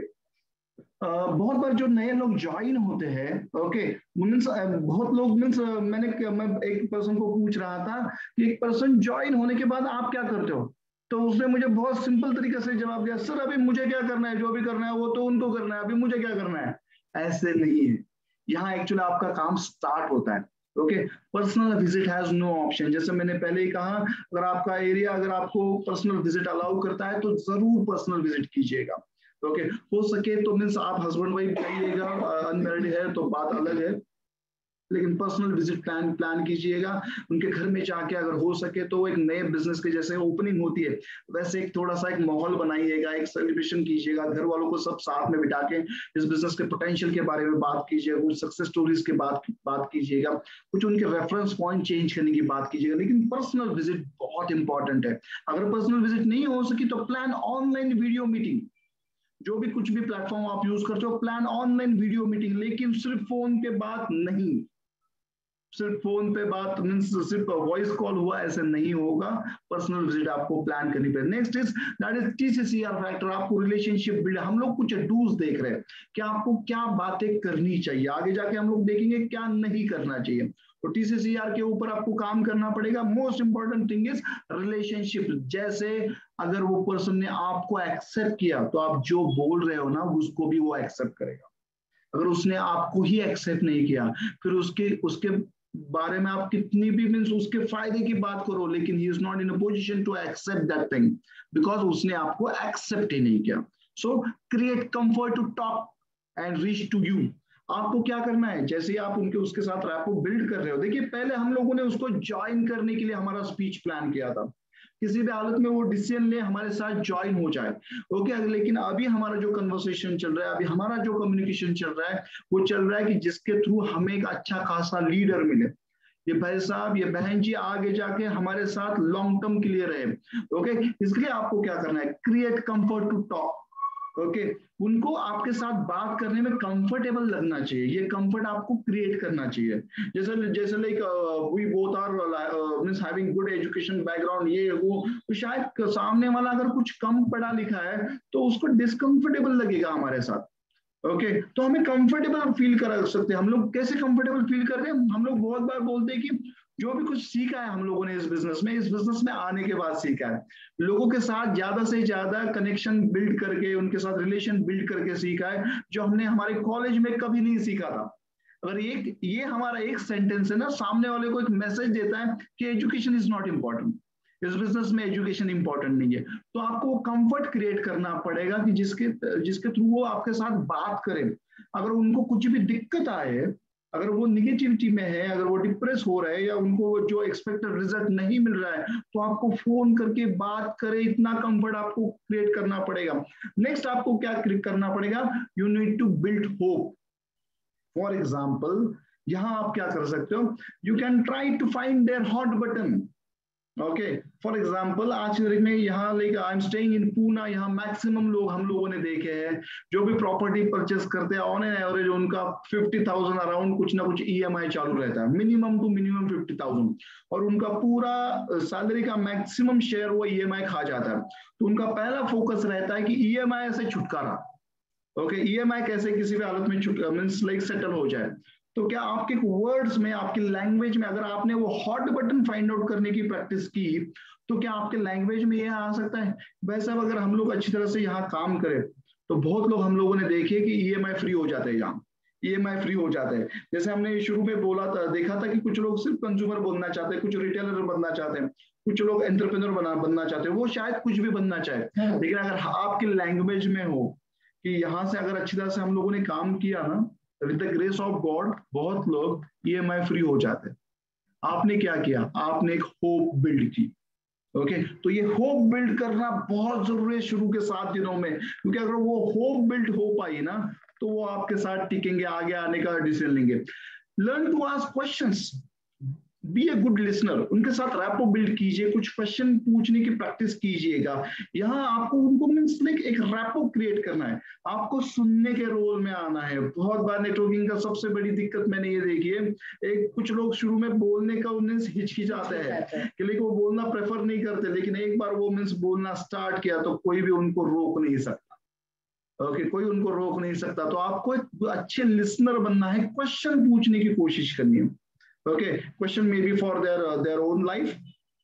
बहुत बार जो नए लोग ज्वाइन होते हैं, ओके मीन्स बहुत लोग मीन्स मैं एक पर्सन को पूछ रहा था कि एक पर्सन ज्वाइन होने के बाद आप क्या करते हो, तो उसने मुझे बहुत सिंपल तरीके से जवाब दिया, सर अभी मुझे क्या करना है, जो भी करना है वो तो उनको करना है, अभी मुझे क्या करना है। ऐसे नहीं है, यहाँ एक्चुअली आपका काम स्टार्ट होता है। Okay, personal visit has no option. जैसे मैंने पहले ही कहा, अगर आपका एरिया अगर आपको पर्सनल विजिट अलाउ करता है, तो जरूर पर्सनल विजिट कीजिएगा। ओके, हो सके तो मीन्स आप हस्बैंड वाइफ कहिएगा, अनमैरिड है तो बात अलग है, लेकिन पर्सनल विजिट प्लान कीजिएगा उनके घर में जाके। अगर हो सके तो एक नए बिजनेस के जैसे ओपनिंग होती है, वैसे एक थोड़ा सा एक माहौल बनाइएगा, एक सेलिब्रेशन कीजिएगा, घर वालों को सब साथ में बिठा के इस बिजनेस के पोटेंशियल के बारे में बात कीजिएगा, कुछ सक्सेस स्टोरीज के बात कीजिएगा, कुछ उनके रेफरेंस पॉइंट चेंज करने की बात कीजिएगा। लेकिन पर्सनल विजिट बहुत इंपॉर्टेंट है। अगर पर्सनल विजिट नहीं हो सकी तो प्लान ऑनलाइन वीडियो मीटिंग, जो भी कुछ भी प्लेटफॉर्म आप यूज करते हो, प्लान ऑनलाइन वीडियो मीटिंग, लेकिन सिर्फ फोन पे बात नहीं, सिर्फ फोन पे बात मीन्स सिर्फ वॉइस कॉल हुआ ऐसे नहीं होगा, पर्सनल विजिट आपको प्लान करनी पड़ेगी। Next is that is TCCR factor. आपको रिलेशनशिप बिल्ड, हम लोग कुछ डूज देख रहे हैं कि आपको क्या बातें करनी चाहिए, आगे जाके हम लोग देखेंगे क्या नहीं करना चाहिए, तो टीसीसीआर के ऊपर आपको काम करना पड़ेगा। Most important thing is relationship. जैसे अगर वो पर्सन ने आपको एक्सेप्ट किया, तो आप जो बोल रहे हो ना उसको भी वो एक्सेप्ट करेगा। अगर उसने आपको ही एक्सेप्ट नहीं किया, फिर उसके बारे में आप कितनी भी मीन्स उसके फायदे की बात करो, लेकिन he is not in a position to accept that thing, because उसने आपको एक्सेप्ट ही नहीं किया। So create comfort to talk and reach to you. आपको क्या करना है, जैसे आप उसके साथ रैपो बिल्ड कर रहे हो, देखिए पहले हम लोगों ने उसको ज्वाइन करने के लिए हमारा स्पीच प्लान किया था, किसी भी हालत में वो डिसीजन ले हमारे साथ ज्वाइन हो जाए। ओके, लेकिन अभी हमारा जो कन्वर्सेशन चल रहा है, अभी हमारा जो कम्युनिकेशन चल रहा है, वो चल रहा है कि जिसके थ्रू हमें एक अच्छा खासा लीडर मिले, ये भाई साहब, ये बहन जी आगे जाके हमारे साथ लॉन्ग टर्म के लिए रहे। ओके, इसके लिए आपको क्या करना है, create comfort to talk. Okay उनको आपके साथ बात करने में कंफर्टेबल लगना चाहिए, ये कंफर्ट आपको क्रिएट करना चाहिए। जैसे जैसे like we both are means having good education background ये वो, तो शायद सामने वाला अगर कुछ कम पढ़ा लिखा है तो उसको डिस्कंफर्टेबल लगेगा हमारे साथ। ओके तो हमें कंफर्टेबल फील करा सकते हैं। हम लोग कैसे कंफर्टेबल फील करते हैं, हम लोग बहुत बार बोलते हैं कि जो भी कुछ सीखा है हम लोगों ने इस बिजनेस में आने के बाद सीखा है, लोगों के साथ ज्यादा से ज्यादा कनेक्शन बिल्ड करके, उनके साथ रिलेशन बिल्ड करके सीखा है, जो हमने हमारे कॉलेज में कभी नहीं सीखा था। अगर ये हमारा एक सेंटेंस है ना, सामने वाले को एक मैसेज देता है कि एजुकेशन इज नॉट इम्पॉर्टेंट, इस बिजनेस में एजुकेशन इंपॉर्टेंट नहीं है। तो आपको कंफर्ट क्रिएट करना पड़ेगा कि जिसके थ्रू वो आपके साथ बात करें। अगर उनको कुछ भी दिक्कत आए, अगर वो निगेटिविटी में है, अगर वो डिप्रेस हो रहे हैं या उनको जो एक्सपेक्टेड रिजल्ट नहीं मिल रहा है, तो आपको फोन करके बात करें, इतना कंफर्ट आपको क्रिएट करना पड़ेगा। नेक्स्ट आपको क्या करना पड़ेगा, you need to build hope. For example यहां आप क्या कर सकते हो, you can try to find their hot button. Okay for example आज की तारीख में यहाँ like I am staying in Poona, यहाँ मैक्सिमम लोग हम लोगों ने देखे हैं जो भी प्रॉपर्टी परचेस करते हैं, ऑन एन एवरेज उनका 50,000 अराउंड कुछ ना कुछ ईएमआई चालू रहता है, मिनिमम टू मिनिमम 50,000, और उनका पूरा सैलरी का मैक्सिमम शेयर वो ईएमआई खा जाता है। तो उनका पहला फोकस रहता है कि ईएमआई से छुटकारा। ओके ईएमआई कैसे किसी भी हालत में मींस लाइक सेटल हो जाए। तो क्या आपके वर्ड्स में, आपकी लैंग्वेज में अगर आपने वो हॉट बटन फाइंड आउट करने की प्रैक्टिस की, तो क्या आपके लैंग्वेज में ये आ सकता है। वैसा अगर हम लोग अच्छी तरह से यहाँ काम करें तो बहुत लोग हम लोगों ने देखे कि ईएमआई फ्री हो जाते हैं, यहाँ ईएमआई फ्री हो जाते हैं। जैसे हमने शुरू में बोला था, देखा था कि कुछ लोग सिर्फ कंज्यूमर बनना चाहते हैं, कुछ रिटेलर बनना चाहते हैं, कुछ लोग एंटरप्रेन्योर बनना चाहते हैं, वो शायद कुछ भी बनना चाहे, लेकिन अगर आपकी लैंग्वेज में हो कि यहाँ से अगर अच्छी तरह से हम लोगों ने काम किया ना, with the grace of God बहुत लोग ईएमआई फ्री हो जाते हैं। आपने क्या किया, आपने एक होप बिल्ड की। ओके तो ये होप बिल्ड करना बहुत जरूरी है शुरू के 7 दिनों में, क्योंकि अगर वो होप बिल्ड हो पाई ना तो वो आपके साथ टिकेंगे, आगे आने का डिसीजन लेंगे। Learn to ask questions, be a good listener, उनके साथ रैपो बिल्ड कीजिए, कुछ क्वेश्चन पूछने की प्रैक्टिस कीजिएगा। यहाँ आपको उनको मींस लाइक एक रैपो क्रिएट करना है, आपको सुनने के रोल में आना है। बहुत बार नेटवर्किंग का सबसे बड़ी दिक्कत मैंने ये देखी है, एक कुछ लोग शुरू में बोलने का उन्हें हिचकिचाते हैं कि लेकिन वो बोलना प्रेफर नहीं करते, लेकिन एक बार वो मींस बोलना स्टार्ट किया तो कोई भी उनको रोक नहीं सकता। ओके कोई उनको रोक नहीं सकता। तो आपको एक अच्छे लिसनर बनना है, क्वेश्चन पूछने की कोशिश करनी है। Okay, question may be for their own life,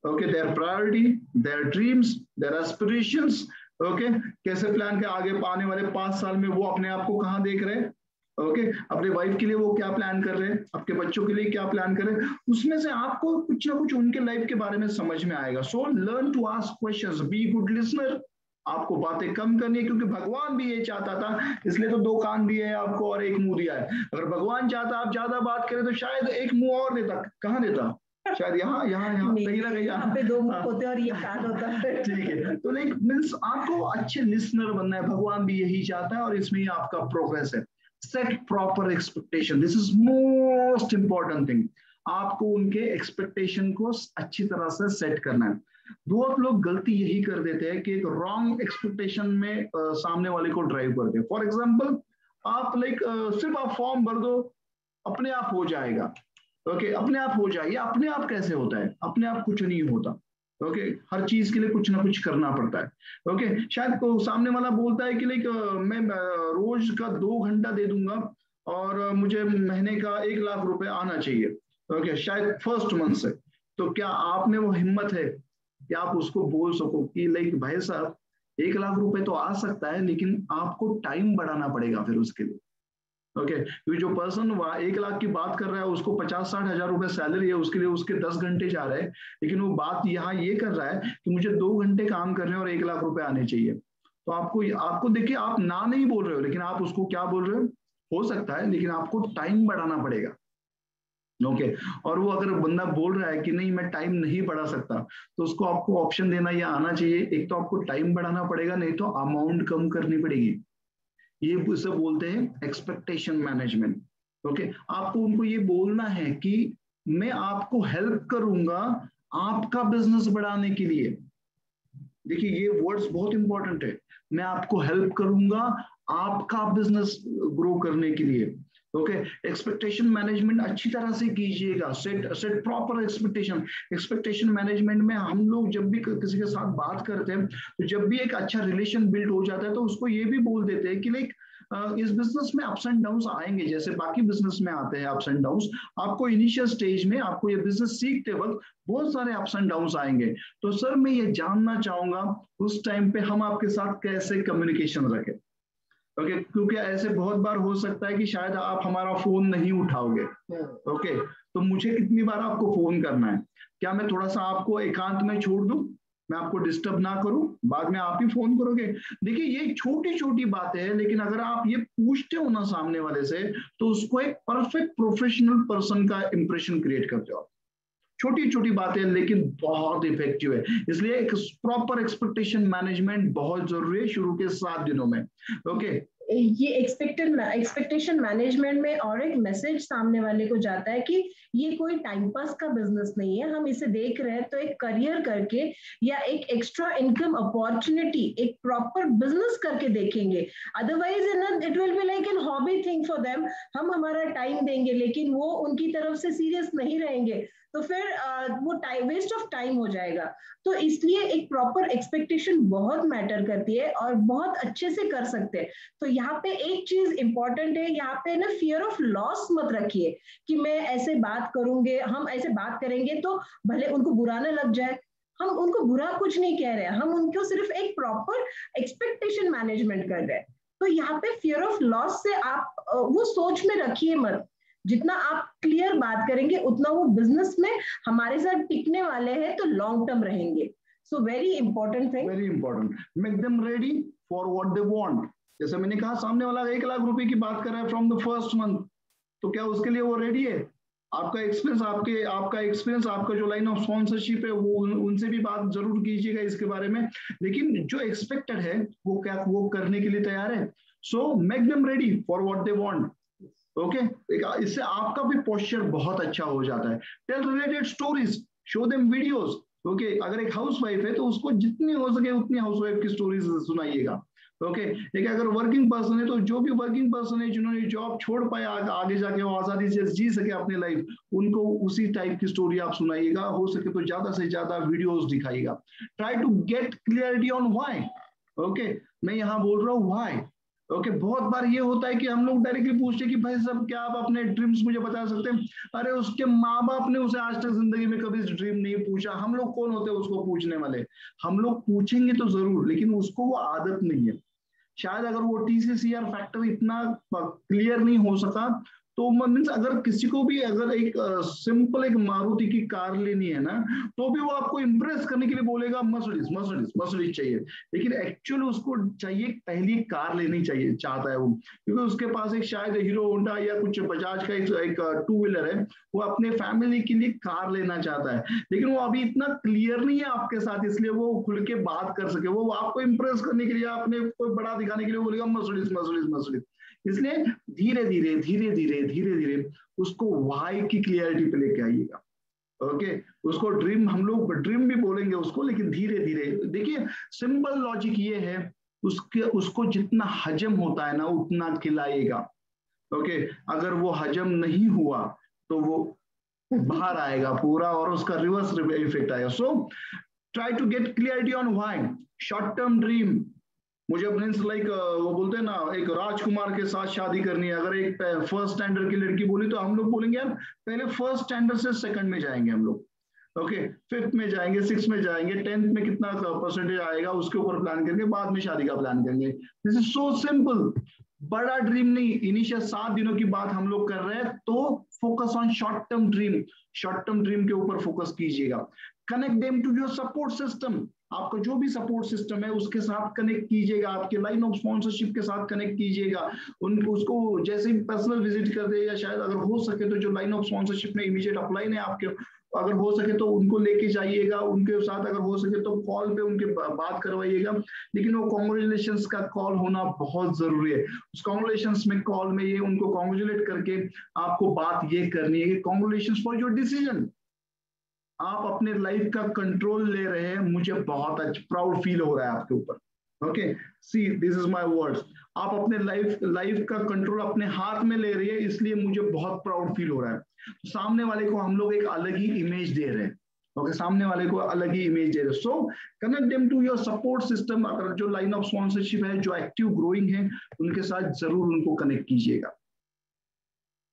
okay, their priority, their dreams, their aspirations, okay, कैसे प्लान के आगे आने वाले 5 साल में वो अपने आप को कहाँ देख रहे हैं, ओके अपने वाइफ के लिए वो क्या प्लान कर रहे हैं, आपके बच्चों के लिए क्या प्लान कर रहे हैं, उसमें से आपको कुछ ना कुछ उनके लाइफ के बारे में समझ में आएगा। So learn to ask questions, be good listener. आपको बातें कम करनी है, क्योंकि भगवान भी ये चाहता था, इसलिए तो 2 कान दिए हैं आपको और 1 मुंह दिया है। अगर भगवान चाहता आप ज्यादा बात करें तो शायद 1 मुंह और देता, कहाँ देता, शायद यहाँ कहीं ना कहीं यहाँ पे 2 मुंह होते और ये कान होता है। ठीक है तो लाइक मींस आपको अच्छे लिसनर बनना है, भगवान भी यही चाहता है और इसमें ही आपका प्रोग्रेस है। Set proper expectation, this is most important thing. आपको उनके एक्सपेक्टेशन को अच्छी तरह से सेट करना है। बहुत लोग गलती यही कर देते हैं कि एक रॉन्ग एक्सपेक्टेशन में सामने वाले को ड्राइव करते हैं। फॉर एग्जांपल आप लाइक सिर्फ आप फॉर्म भर दो, अपने आप हो जाएगा। ओके अपने आप हो जाएगा, अपने आप कैसे होता है, अपने आप कुछ नहीं होता। ओके हर चीज के लिए कुछ ना कुछ करना पड़ता है। ओके शायद को सामने वाला बोलता है कि लाइक मैं रोज का 2 घंटा दे दूंगा और मुझे महीने का 1 लाख रुपए आना चाहिए, ओके शायद फर्स्ट मंथ से। तो क्या आपने वो हिम्मत है कि आप उसको बोल सको कि लाइक भाई साहब 1 लाख रुपए तो आ सकता है, लेकिन आपको टाइम बढ़ाना पड़ेगा फिर उसके लिए। ओके क्योंकि जो पर्सन 1 लाख की बात कर रहा है उसको 50-60 हजार रुपए सैलरी है, उसके लिए उसके 10 घंटे जा रहे हैं, लेकिन वो बात यहाँ ये कर रहा है कि मुझे 2 घंटे काम करने और 1 लाख रुपए आने चाहिए। तो आपको देखिए आप ना नहीं बोल रहे हो, लेकिन आप उसको क्या बोल रहे हो सकता है, लेकिन आपको टाइम बढ़ाना पड़ेगा। ओके और वो अगर बंदा बोल रहा है कि नहीं मैं टाइम नहीं बढ़ा सकता, तो उसको आपको ऑप्शन देना ये आना चाहिए, एक तो आपको टाइम बढ़ाना पड़ेगा, नहीं तो अमाउंट कम करनी पड़ेगी। ये सब बोलते हैं एक्सपेक्टेशन मैनेजमेंट। ओके आपको उनको ये बोलना है कि मैं आपको हेल्प करूंगा आपका बिजनेस बढ़ाने के लिए, देखिए ये वर्ड्स बहुत इंपॉर्टेंट है। मैं आपको हेल्प करूंगा आपका बिजनेस ग्रो करने के लिए। ओके, एक्सपेक्टेशन मैनेजमेंट अच्छी तरह से कीजिएगा। Set proper expectation. Expectation management में हम लोग जब भी किसी के साथ बात करते हैं, तो जब भी एक अच्छा रिलेशन बिल्ड हो जाता है, तो उसको ये भी बोल देते हैं कि लाइक इस बिजनेस में अप्स एंड डाउन्स आएंगे, जैसे बाकी बिजनेस में आते हैं अप्स एंड डाउन्स। आपको इनिशियल स्टेज में, आपको ये बिजनेस सीखते वक्त बहुत सारे अप्स एंड डाउन्स आएंगे। तो सर मैं ये जानना चाहूंगा उस टाइम पे हम आपके साथ कैसे कम्युनिकेशन रखें। ओके, क्योंकि ऐसे बहुत बार हो सकता है कि शायद आप हमारा फोन नहीं उठाओगे। ओके, तो मुझे कितनी बार आपको फोन करना है? क्या मैं थोड़ा सा आपको एकांत में छोड़ दूं, मैं आपको डिस्टर्ब ना करूं, बाद में आप ही फोन करोगे? देखिए ये छोटी छोटी बातें हैं, लेकिन अगर आप ये पूछते हो ना सामने वाले से, तो उसको एक परफेक्ट प्रोफेशनल पर्सन का इंप्रेशन क्रिएट करते हो। छोटी छोटी बातें लेकिन बहुत इफेक्टिव है। इसलिए एक प्रॉपर एक्सपेक्टेशन मैनेजमेंट बहुत जरूरी है शुरू के 7 दिनों में। ओके, ये एक्सपेक्टेशन मैनेजमेंट में और एक मैसेज सामने वाले को जाता है कि ये कोई टाइम पास का बिजनेस नहीं है, हम इसे देख रहे हैं तो एक करियर करके या एक एक्स्ट्रा इनकम अपॉर्चुनिटी, एक प्रॉपर बिजनेस करके देखेंगे। Otherwise it will be like an hobby thing for them. हम हमारा टाइम देंगे लेकिन वो उनकी तरफ से सीरियस नहीं रहेंगे, तो फिर वो वेस्ट ऑफ टाइम हो जाएगा। तो इसलिए एक प्रॉपर एक्सपेक्टेशन बहुत मैटर करती है और बहुत अच्छे से कर सकते हैं। तो यहाँ पे एक चीज इंपॉर्टेंट है, यहाँ पे ना फियर ऑफ लॉस मत रखिए कि मैं ऐसे बात करूंगे, हम ऐसे बात करेंगे तो भले उनको बुरा ना लग जाए। हम उनको बुरा कुछ नहीं कह रहे हैं, हम उनको सिर्फ एक प्रॉपर एक्सपेक्टेशन मैनेजमेंट कर रहे हैं। तो यहाँ पे फियर ऑफ लॉस से आप वो सोच में रखिए मत। जितना आप क्लियर बात करेंगे उतना वो बिजनेस में हमारे साथ टिकने वाले हैं, तो लॉन्ग टर्म रहेंगे। So very important thing, very important, make them ready for what they want. जैसे मैंने कहा, सामने वाला 1 लाख रुपए की बात कर रहा है फ्रॉम द फर्स्ट मंथ, तो क्या उसके लिए वो रेडी है? आपका एक्सपीरियंस, आपका जो लाइन ऑफ स्पॉन्सरशिप है, वो उनसे भी बात जरूर कीजिएगा इसके बारे में। लेकिन जो एक्सपेक्टेड है वो क्या वो करने के लिए तैयार है? So make them ready for what they want. Okay, इससे आपका भी पोस्चर बहुत अच्छा हो जाता है। Tell related stories, show them videos. Okay, अगर एक हाउसवाइफ है तो उसको जितनी हो सके उतनी हाउसवाइफ की स्टोरीज सुनाइएगा। ओके, एक अगर वर्किंग पर्सन है तो जो भी वर्किंग पर्सन है जिन्होंने जॉब छोड़ पाया, आगे जाके वो आजादी से जी सके अपनी लाइफ, उनको उसी टाइप की स्टोरी आप सुनाइएगा। हो सके तो ज्यादा से ज्यादा वीडियोस दिखाइएगा। Try to get clarity on why. Okay, मैं यहाँ बोल रहा हूँ व्हाई। ओके, बहुत बार ये होता है कि हम लोग डायरेक्टली पूछते हैं कि भाई साहब क्या आप अपने ड्रीम्स मुझे बता सकते हैं? अरे उसके माँ बाप ने उसे आज तक जिंदगी में कभी ड्रीम नहीं पूछा। हम लोग कौन होते हैं उसको पूछने वाले? हम लोग पूछेंगे तो जरूर, लेकिन उसको वो आदत नहीं है। शायद अगर वो TCCR फैक्टर इतना क्लियर नहीं हो सका, तो मीन्स अगर किसी को भी अगर एक सिंपल एक मारुति की कार लेनी है ना, तो भी वो आपको इंप्रेस करने के लिए बोलेगा मर्सिडीज मर्सिडीज मर्सिडीज चाहिए। लेकिन एक्चुअली उसको चाहिए, पहली कार लेनी चाहिए चाहता है वो, क्योंकि उसके पास एक शायद हीरो होंडा या कुछ बजाज का एक 2 व्हीलर है, वो अपने फैमिली के लिए कार लेना चाहता है। लेकिन वो अभी इतना क्लियर नहीं है आपके साथ, इसलिए वो खुल के बात कर सके। वो आपको इंप्रेस करने के लिए, आपने कोई बड़ा दिखाने के लिए बोलेगा मर्सिडीज मर्सिडीज मर्सिडीज। इसलिए धीरे धीरे धीरे धीरे धीरे धीरे उसको वाई की क्लियरिटी पे लेके आइएगा। ओके, उसको ड्रीम, हम लोग ड्रीम भी बोलेंगे उसको, लेकिन धीरे धीरे। देखिए सिंपल लॉजिक ये है, उसको जितना हजम होता है ना उतना खिलाइएगा। ओके, अगर वो हजम नहीं हुआ तो वो बाहर आएगा पूरा और उसका रिवर्स इफेक्ट आएगा। So try to get clarity on why. Short term dream, मुझे मीन्स लाइक वो बोलते हैं ना, एक राजकुमार के साथ शादी करनी है। अगर एक फर्स्ट स्टैंडर्ड की लड़की बोली तो हम लोग बोलेंगे यार पहले फर्स्ट स्टैंडर्ड से सेकंड में जाएंगे हम लोग। ओके, 5th में जाएंगे, 6th में जाएंगे, 10th में कितना परसेंटेज आएगा उसके ऊपर प्लान करेंगे, बाद में शादी का प्लान करेंगे। This is so simple. बड़ा ड्रीम नहीं, इनिशियल 7 दिनों की बात हम लोग कर रहे हैं, तो focus on short term dream. Short term dream के ऊपर फोकस कीजिएगा। Connect them to your support system. आपका जो भी सपोर्ट सिस्टम है उसके साथ कनेक्ट कीजिएगा, आपके लाइन ऑफ स्पॉन्सरशिप के साथ कनेक्ट कीजिएगा। उसको जैसे ही पर्सनल विजिट कर दे, या शायद अगर हो सके तो जो लाइन ऑफ स्पॉन्सरशिप में इमीडिएट अपलाइन है आपके, अगर हो सके तो उनको लेके जाइएगा। उनके साथ अगर हो सके तो कॉल पे उनके बात करवाइएगा। लेकिन वो कॉन्ग्रेचुलेशंस का कॉल होना बहुत जरूरी है। उस कॉन्ग्रेचुलेशंस में कॉल में ये उनको कॉन्ग्रेचुलेट करके आपको बात ये करनी है कि कॉन्ग्रेचुलेशंस फॉर योर डिसीजन। आप अपने लाइफ का कंट्रोल ले रहे हैं, मुझे बहुत अच्छा प्राउड फील हो रहा है आपके ऊपर। Okay, see this is my words, आप अपने लाइफ का कंट्रोल अपने हाथ में ले रही है, इसलिए मुझे बहुत प्राउड फील हो रहा है। तो सामने वाले को हम लोग एक अलग ही इमेज दे रहे हैं। ओके, सामने वाले को अलग ही इमेज दे रहे हैं। So connect them to your support system. अगर जो लाइन ऑफ स्पॉन्सरशिप है, जो एक्टिव ग्रोइंग है, उनके साथ जरूर उनको कनेक्ट कीजिएगा।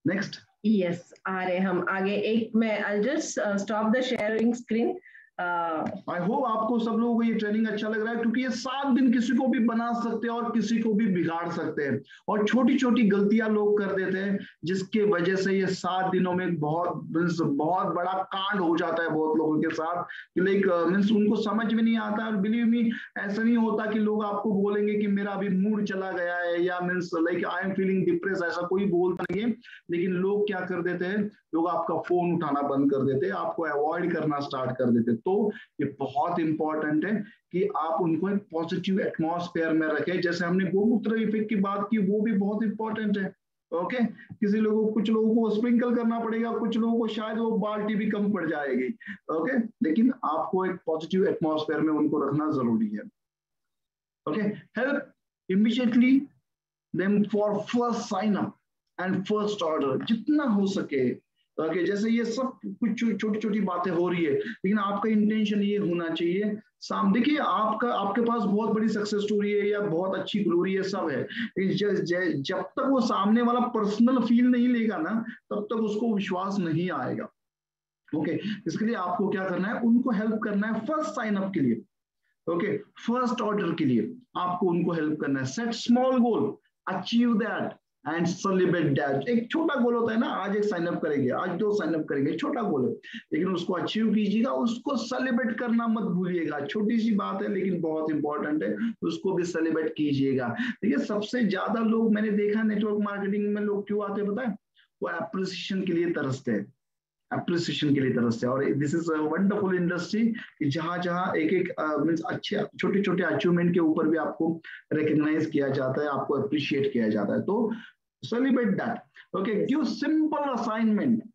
नेक्स्ट। यस, आ रहे हम आगे। एक मैं I just stop the sharing screen. I hope आपको सब लोगों को ये ट्रेनिंग अच्छा लग रहा है, क्योंकि ये 7 दिन किसी को भी बना सकते हैं और किसी को भी बिगाड़ सकते हैं। और छोटी छोटी गलतियां लोग कर देते हैं, जिसके वजह से ये 7 दिनों में बहुत बड़ा कांड हो जाता है बहुत लोगों के साथ। लाइक मीन्स उनको समझ में नहीं आता। और बिलीव मी, ऐसा नहीं होता कि लोग आपको बोलेंगे कि मेरा अभी मूड चला गया है, या means like I am feeling depress, ऐसा कोई बोलता नहीं है। लेकिन लोग क्या कर देते हैं, लोग आपका फोन उठाना बंद कर देते हैं, आपको अवॉइड करना स्टार्ट कर देते हैं। तो ये बहुत इंपॉर्टेंट है कि आप उनको एक पॉजिटिव एटमॉस्फेयर में रखें। जैसे हमने गोमूत्र इफेक्ट की बात की, वो भी बहुत इंपॉर्टेंट है। ओके, कुछ लोगों को स्प्रिंकल करना पड़ेगा, कुछ लोगों को शायद वो बाल्टी भी कम पड़ जाएगी। ओके, लेकिन आपको एक पॉजिटिव एटमॉस्फेयर में उनको रखना जरूरी है। Okay, help immediately them for first sign up and first order, जितना हो सके। ओके, जैसे ये सब कुछ छोटी छोटी बातें हो रही है, लेकिन आपका इंटेंशन ये होना चाहिए। देखिए, आपके पास बहुत बड़ी सक्सेस स्टोरी है या बहुत अच्छी ग्लोरी है, सब है, लेकिन जब तक वो सामने वाला पर्सनल फील नहीं लेगा ना, तब तक उसको विश्वास नहीं आएगा। ओके, इसके लिए आपको क्या करना है, उनको हेल्प करना है फर्स्ट साइन अप के लिए। ओके, फर्स्ट ऑर्डर के लिए आपको उनको हेल्प करना है। Set small goal, achieve that and celebrate that. एक छोटा गोल होता है ना, आज एक साइन अप करेंगे, आज 2 साइन अप करेंगे, छोटा गोल है, लेकिन उसको अचीव कीजिएगा, उसको सेलिब्रेट करना मत भूलिएगा। छोटी सी बात है लेकिन बहुत इंपॉर्टेंट है, उसको भी सेलिब्रेट कीजिएगा। देखिए, सबसे ज्यादा लोग मैंने देखा नेटवर्क मार्केटिंग में, लोग क्यों आते हैं पता है, वो एप्रिसिएशन के लिए तरसते हैं, एप्रिसिएशन के लिए तरसते हैं। और this is a wonderful industry कि जहां जहां एक मींस अच्छे छोटे छोटे अचीवमेंट के ऊपर भी आपको रिकॉग्नाइज किया जाता है, आपको अप्रिशिएट किया जाता है। तो celebrate that. Okay, give simple assignment.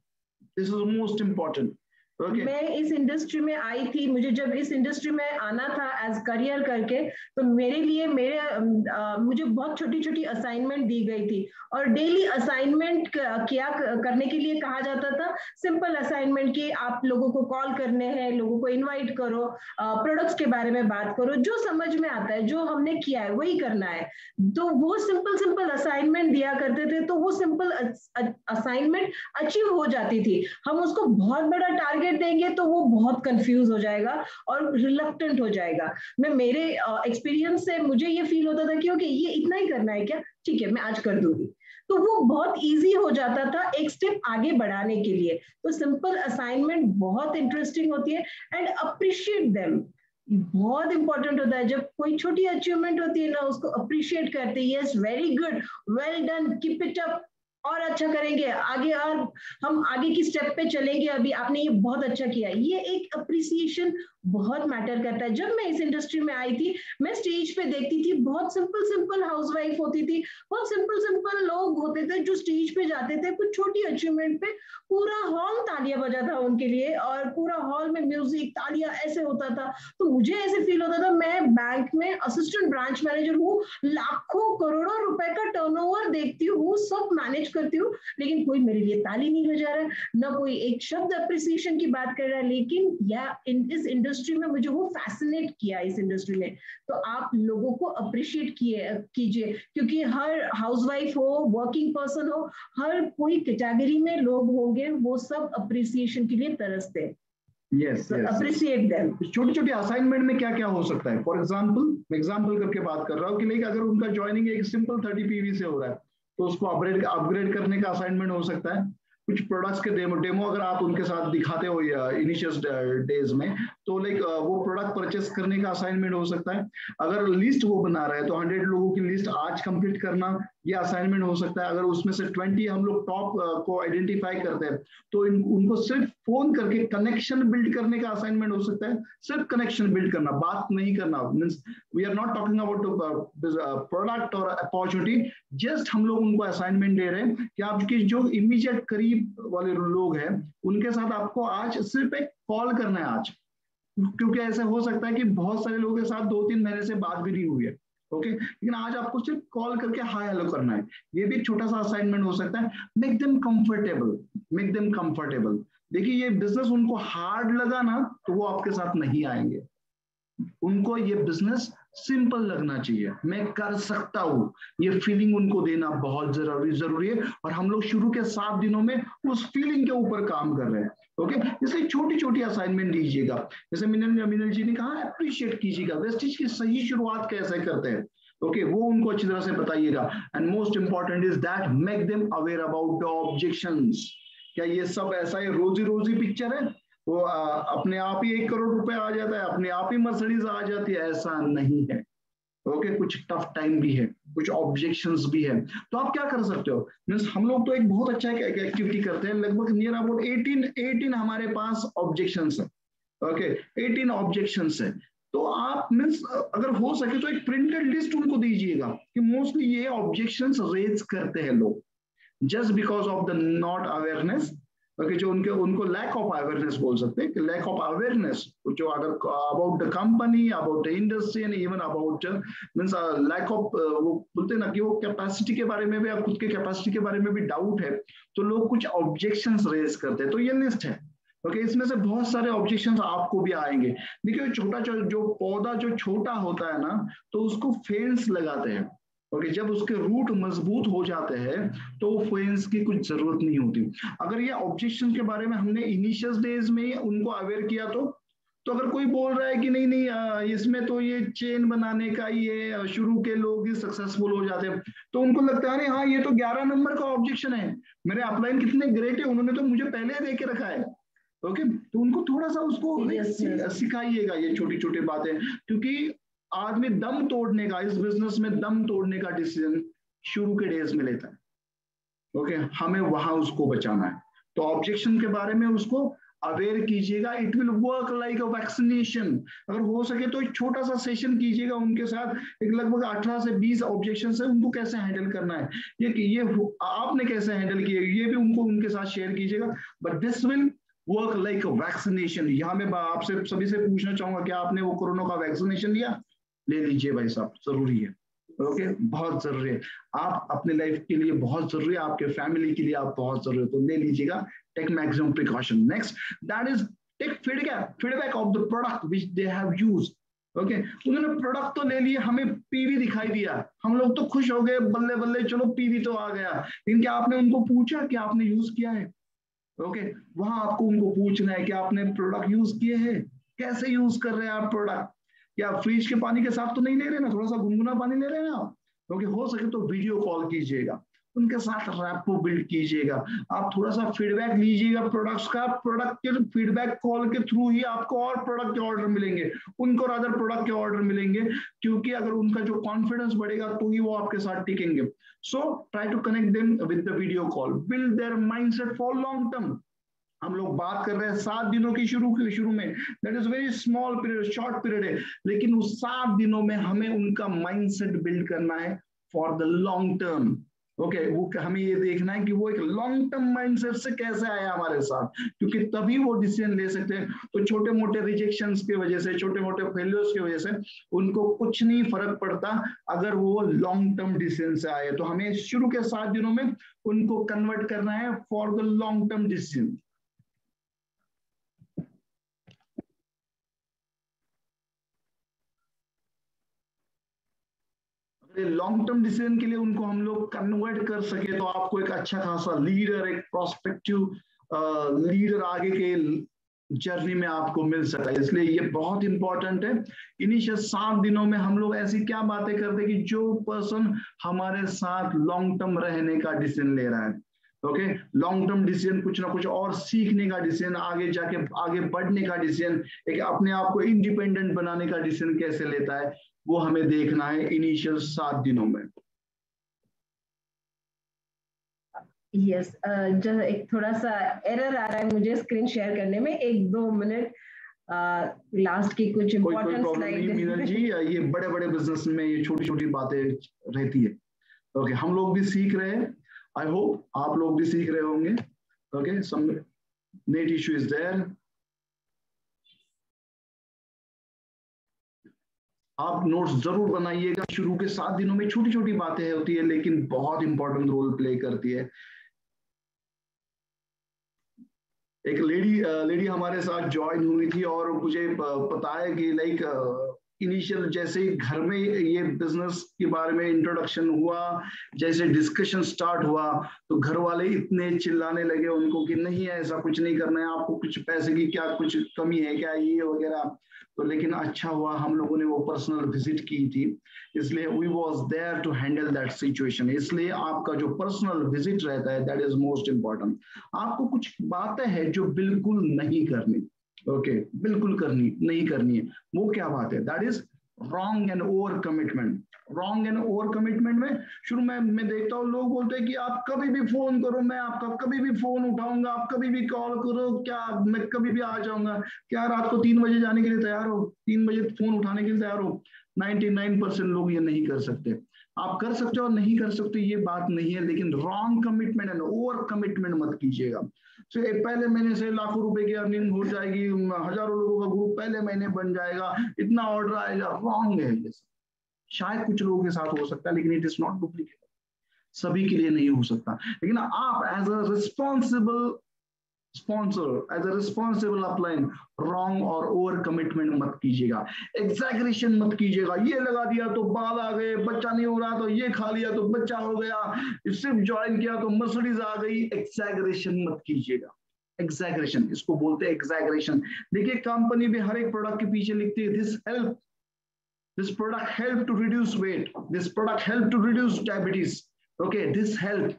This is most important. Okay. मैं इस इंडस्ट्री में आई थी, मुझे जब इस इंडस्ट्री में आना था एज करियर करके, तो मेरे लिए मुझे बहुत छोटी छोटी असाइनमेंट दी गई थी, और डेली असाइनमेंट करने के लिए कहा जाता था। सिंपल असाइनमेंट कि आप लोगों को कॉल करने हैं, लोगों को इनवाइट करो, प्रोडक्ट्स के बारे में बात करो, जो समझ में आता है, जो हमने किया है वही करना है। तो वो सिंपल असाइनमेंट दिया करते थे, तो वो सिंपल असाइनमेंट अचीव हो जाती थी। हम उसको बहुत बड़ा टारगेट देंगे तो वो बहुत कंफ्यूज हो जाएगा और रिलक्टेंट हो जाएगा। मेरे एक्सपीरियंस से मुझे ये फील होता था कि ओके, ये इतना ही करना है क्या, ठीक है मैं आज कर दूंगी, तो वो बहुत इजी हो जाता था एक स्टेप आगे बढ़ाने के लिए। तो सिंपल असाइनमेंट बहुत इंटरेस्टिंग होती है, एंड अप्रिशिएट देम बहुत इंपॉर्टेंट होता है। जब कोई छोटी अचीवमेंट होती है ना, उसको अप्रिशिएट करते हैं, yes very good, well done, keep it up, और अच्छा करेंगे आगे, और हम आगे की स्टेप पे चलेंगे, अभी आपने ये बहुत अच्छा किया। ये एक अप्रिसिएशन बहुत मैटर करता है। जब मैं इस इंडस्ट्री में आई थी, मैं स्टेज पे देखती थी बहुत सिंपल हाउसवाइफ होती थी, बहुत सिंपल लोग होते थे जो स्टेज पे जाते थे कुछ छोटी अचीवमेंट पे, पूरा हॉल तालियां बजाता उनके लिए, और पूरा हॉल में म्यूजिक, तालियां, ऐसे होता था। तो मुझे ऐसे फील होता था, मैं बैंक में असिस्टेंट ब्रांच मैनेजर हूँ, लाखों करोड़ों रुपए का टर्नओवर देखती हूँ, सब मैनेज करती हूँ, लेकिन कोई मेरे लिए ताली नहीं बजा रहा है, ना कोई एक शब्द अप्रिसिएशन की बात कर रहा है। लेकिन इस इंडस्ट्री में मुझे वो फैसिनेट किया, इस इंडस्ट्री ने। तो आप लोगों को अप्रिशिएट कीजिए, क्योंकि हर हाउसवाइफ हो, वर्किंग पर्सन हो, हर कोई कैटेगरी में लोग होंगे, वो सब अप्रिसिएशन के लिए तरसते हैं। Yes, appreciate them. छोटी छोटी असाइनमेंट में क्या क्या हो सकता है, फॉर एग्जाम्पल करके बात कर रहा हूँ कि लाइक अगर उनका ज्वाइनिंग एक सिंपल 30 PV से हो रहा है, तो उसको अपग्रेड करने का असाइनमेंट हो सकता है। कुछ प्रोडक्ट्स के डेमो अगर आप उनके साथ दिखाते हो या इनिशियल डेज में, तो लाइक वो प्रोडक्ट परचेस करने का असाइनमेंट हो सकता है। अगर लिस्ट वो बना रहे हैं तो 100 लोगों की लिस्ट आज कंप्लीट करना ये असाइनमेंट हो सकता है। अगर उसमें से 20 हम लोग टॉप को आइडेंटिफाई करते हैं तो उनको सिर्फ फोन करके कनेक्शन बिल्ड करने का असाइनमेंट हो सकता है। सिर्फ कनेक्शन बिल्ड करना, बात नहीं करना। Means we are not talking about product और अपॉर्चुनिटी, जस्ट हम लोग उनको असाइनमेंट दे रहे हैं कि आपके जो इमीडिएट करीब वाले लोग हैं उनके साथ आपको आज सिर्फ एक कॉल करना है आज, क्योंकि ऐसा हो सकता है कि बहुत सारे लोगों के साथ 2-3 महीने से बात भी नहीं हुई है। ओके, लेकिन आज आपको सिर्फ कॉल करके हाय हेलो करना है। ये भी एक छोटा सा असाइनमेंट हो सकता है। Make them comfortable, make them comfortable. देखिए ये बिजनेस उनको हार्ड लगा ना तो वो आपके साथ नहीं आएंगे। उनको ये बिजनेस सिंपल लगना चाहिए, मैं कर सकता हूँ, ये फीलिंग उनको देना बहुत जरूरी है। और हम लोग शुरू के 7 दिनों में उस फीलिंग के ऊपर काम कर रहे हैं। ओके, इसलिए छोटी छोटी असाइनमेंट दीजिएगा। जैसे मिनल जी ने कहा अप्रिशिएट कीजिएगा, वेस्टेज की सही शुरुआत कैसे करते हैं। ओके, वो उनको अच्छी तरह से बताइएगा। And most important is that make them aware about the objections. क्या ये सब ऐसा है रोजी रोजी पिक्चर है, वो अपने आप ही 1 करोड़ रुपए आ जाता है, अपने आप ही मर्सिडीज आ जाती है? ऐसा नहीं है। ओके, कुछ टफ टाइम भी है, कुछ ऑब्जेक्शंस भी है। तो आप क्या कर सकते हो, मीन्स हम लोग तो एक बहुत अच्छा एक्टिविटी करते हैं, लगभग नियर अबाउट 18 हमारे पास ऑब्जेक्शंस है। ओके, 18 ऑब्जेक्शंस है। तो आप मीन्स अगर हो सके तो एक प्रिंटेड लिस्ट उनको दीजिएगा कि मोस्टली ये ऑब्जेक्शंस रेज करते हैं लोग just because of the not awareness. Okay, जो उनको लैक ऑफ अवेयरनेस बोल सकते हैं कि लैक ऑफ अवेयरनेस जो अगर about the company, about the industry and even about means lack of, वो बोलते हैं ना कि वो कैपेसिटी के बारे में भी, खुद के कैपेसिटी के बारे में भी डाउट है, तो लोग कुछ ऑब्जेक्शंस रेज करते हैं। तो ये लिस्ट है। ओके, इसमें से बहुत सारे ऑब्जेक्शंस आपको भी आएंगे। देखिए छोटा जो पौधा जो छोटा होता है ना तो उसको फेंस लगाते हैं। ओके, जब उसके रूट मजबूत हो जाते हैं तो फेंस की कुछ जरूरत नहीं होती। अगर ये ऑब्जेक्शन के बारे में हमने इनिशियल डेज में उनको अवेयर किया तो अगर कोई बोल रहा है कि नहीं इसमें तो ये चेन बनाने का ही है, शुरू के लोग ही सक्सेसफुल हो जाते हैं, तो उनको लगता है हाँ ये तो 11 नंबर का ऑब्जेक्शन है, मेरे अपलाइन कितने ग्रेट है, उन्होंने तो मुझे पहले दे के रखा है। ओके, तो उनको थोड़ा सा उसको सिखाइएगा ये छोटी छोटी बातें, क्योंकि आदमी दम तोड़ने का, इस बिजनेस में दम तोड़ने का डिसीजन शुरू के डेज में लेता है। ओके, हमें वहां उसको बचाना है। तो ऑब्जेक्शन के बारे में उसको अवेयर कीजिएगा। It will work like a vaccination. अगर हो सके तो एक छोटा सा सेशन कीजिएगा उनके साथ, एक लगभग 18 से 20 ऑब्जेक्शन है, उनको कैसे हैंडल करना है, ये आपने कैसे हैंडल किए, ये भी उनको उनके साथ शेयर कीजिएगा। But this will work like a vaccination. यहाँ मैं आपसे सभी से पूछना चाहूंगा, क्या आपने वो कोरोना का वैक्सीनेशन लिया? ले लीजिए भाई साहब, जरूरी है। ओके, बहुत जरूरी है। आप अपने लाइफ के लिए बहुत जरूरी है, आपके फैमिली के लिए आप बहुत जरूरी है, तो ले लीजिएगा। Take maximum precaution. Next, that is take feedback of the product which they have used. Okay, उन्होंने प्रोडक्ट तो ले लिया, हमें पीवी दिखाई दिया, हम लोग तो खुश हो गए, बल्ले बल्ले चलो पीवी तो आ गया, लेकिन क्या आपने उनको पूछा कि आपने यूज किया है? ओके, वहां आपको उनको पूछना है कि आपने प्रोडक्ट यूज किए हैं, कैसे यूज कर रहे हैं आप प्रोडक्ट, क्या फ्रिज के पानी के साथ तो नहीं ले रहे ना, थोड़ा सा गुनगुना पानी ले रहे हैं आप? क्योंकि हो सके तो वीडियो कॉल कीजिएगा, उनके साथ रैपो बिल्ड कीजिएगा, आप थोड़ा सा फीडबैक लीजिएगा प्रोडक्ट्स का। प्रोडक्ट के फीडबैक कॉल के थ्रू ही आपको और प्रोडक्ट के ऑर्डर मिलेंगे, उनको रादर प्रोडक्ट के ऑर्डर मिलेंगे, क्योंकि अगर उनका जो कॉन्फिडेंस बढ़ेगा तो ही वो आपके साथ टिकेंगे। So try to connect them with the video call, build their mindset for long term. हम लोग बात कर रहे हैं 7 दिनों की शुरू में, that is very small period, short period है, लेकिन उस 7 दिनों में हमें उनका माइंडसेट बिल्ड करना है for the long term. Okay, वो हमें ये देखना है कि वो एक लॉन्ग टर्म माइंडसेट से कैसे आया हमारे साथ, क्योंकि तभी वो डिसीजन ले सकते हैं। तो छोटे मोटे रिजेक्शंस की वजह से, छोटे मोटे फेलियर्स की वजह से उनको कुछ नहीं फर्क पड़ता अगर वो लॉन्ग टर्म डिसीजन से आए। तो हमें शुरू के 7 दिनों में उनको कन्वर्ट करना है for the long term decision. Long term decision के लिए उनको हम लोग कन्वर्ट कर सके तो आपको एक अच्छा खासा लीडर, एक प्रोस्पेक्टिव लीडर आगे के जर्नी में आपको मिल सकता है। इसलिए ये बहुत इंपॉर्टेंट है। इनिशियल 7 दिनों में हम लोग ऐसी क्या बातें करते हैं कि जो पर्सन हमारे साथ लॉन्ग टर्म रहने का डिसीजन ले रहा है, ओके, लॉन्ग टर्म डिसीजन, कुछ ना कुछ और सीखने का डिसीजन, आगे जाके आगे बढ़ने का डिसीजन, एक अपने आप को इंडिपेंडेंट बनाने का डिसीजन कैसे लेता है, वो हमें देखना है इनिशियल 7 दिनों में। यस, जो एक थोड़ा सा एरर आ रहा है मुझे स्क्रीन शेयर करने में, 1-2 मिनट लास्ट की कुछ इंपॉर्टेंट स्लाइड। मीनल जी, ये बड़े बड़े बिजनेस में ये छोटी छोटी बातें रहती है। ओके, हम लोग भी सीख रहे हैं, आई होप आप लोग भी सीख रहे होंगे। Okay, some net issue is there. आप नोट्स जरूर बनाइएगा। शुरू के 7 दिनों में छोटी छोटी बातें होती है लेकिन बहुत इंपॉर्टेंट रोल प्ले करती है। एक लेडी हमारे साथ ज्वाइन हुई थी और मुझे पता है कि लाइक इनिशियल जैसे ही घर में ये बिजनेस के बारे में इंट्रोडक्शन हुआ, जैसे डिस्कशन स्टार्ट हुआ, तो घर वाले इतने चिल्लाने लगे उनको कि नहीं ऐसा कुछ नहीं करना है, आपको कुछ पैसे की क्या कुछ कमी है क्या, ये वगैरह। तो लेकिन अच्छा हुआ हम लोगों ने वो पर्सनल विजिट की थी, इसलिए we was there to handle that situation. इसलिए आपका जो पर्सनल विजिट रहता है दैट इज मोस्ट इंपॉर्टेंट। आपको कुछ बातें हैं जो बिल्कुल नहीं करनी, ओके, बिल्कुल करनी नहीं करनी है। वो क्या बात है? That is wrong and over commitment. Wrong and over commitment में शुरू में मैं देखता हूँ लोग बोलते हैं कि आप कभी भी फोन करो, मैं आपका कभी भी फोन उठाऊंगा, आप कभी भी कॉल करो, क्या मैं कभी भी आ जाऊंगा, क्या रात को 3 बजे जाने के लिए तैयार हो, 3 बजे फोन उठाने के लिए तैयार हो। 99% लोग ये नहीं कर सकते। आप कर सकते हो और नहीं कर सकते ये बात नहीं है, लेकिन wrong commitment and over commitment मत कीजिएगा। तो पहले महीने से लाखों रुपए की अर्निंग हो जाएगी, हजारों लोगों का ग्रुप पहले महीने बन जाएगा, इतना ऑर्डर आएगा। रॉन्ग है ये। शायद कुछ लोगों के साथ हो सकता है लेकिन इट इज नॉट डुप्लीकेट, सभी के लिए नहीं हो सकता। लेकिन आप as a responsible sponsor, as a responsible upline, wrong और ओवर कमिटमेंट मत कीजिएगा, एग्जैगरेशन मत कीजिएगा। ये लगा दिया तो बाल आ गए, बच्चा नहीं हो रहा तो ये खा लिया तो बच्चा हो गया, सिर्फ ज्वाइन किया तो मर्सिडीज आ गई। एग्जैगरेशन मत कीजिएगा। एग्जैगरेशन, इसको बोलते हैं एग्जैगरेशन। देखिए कंपनी भी हर एक प्रोडक्ट के पीछे लिखती है this product help to reduce weight, this product help to reduce diabetes, okay, this help,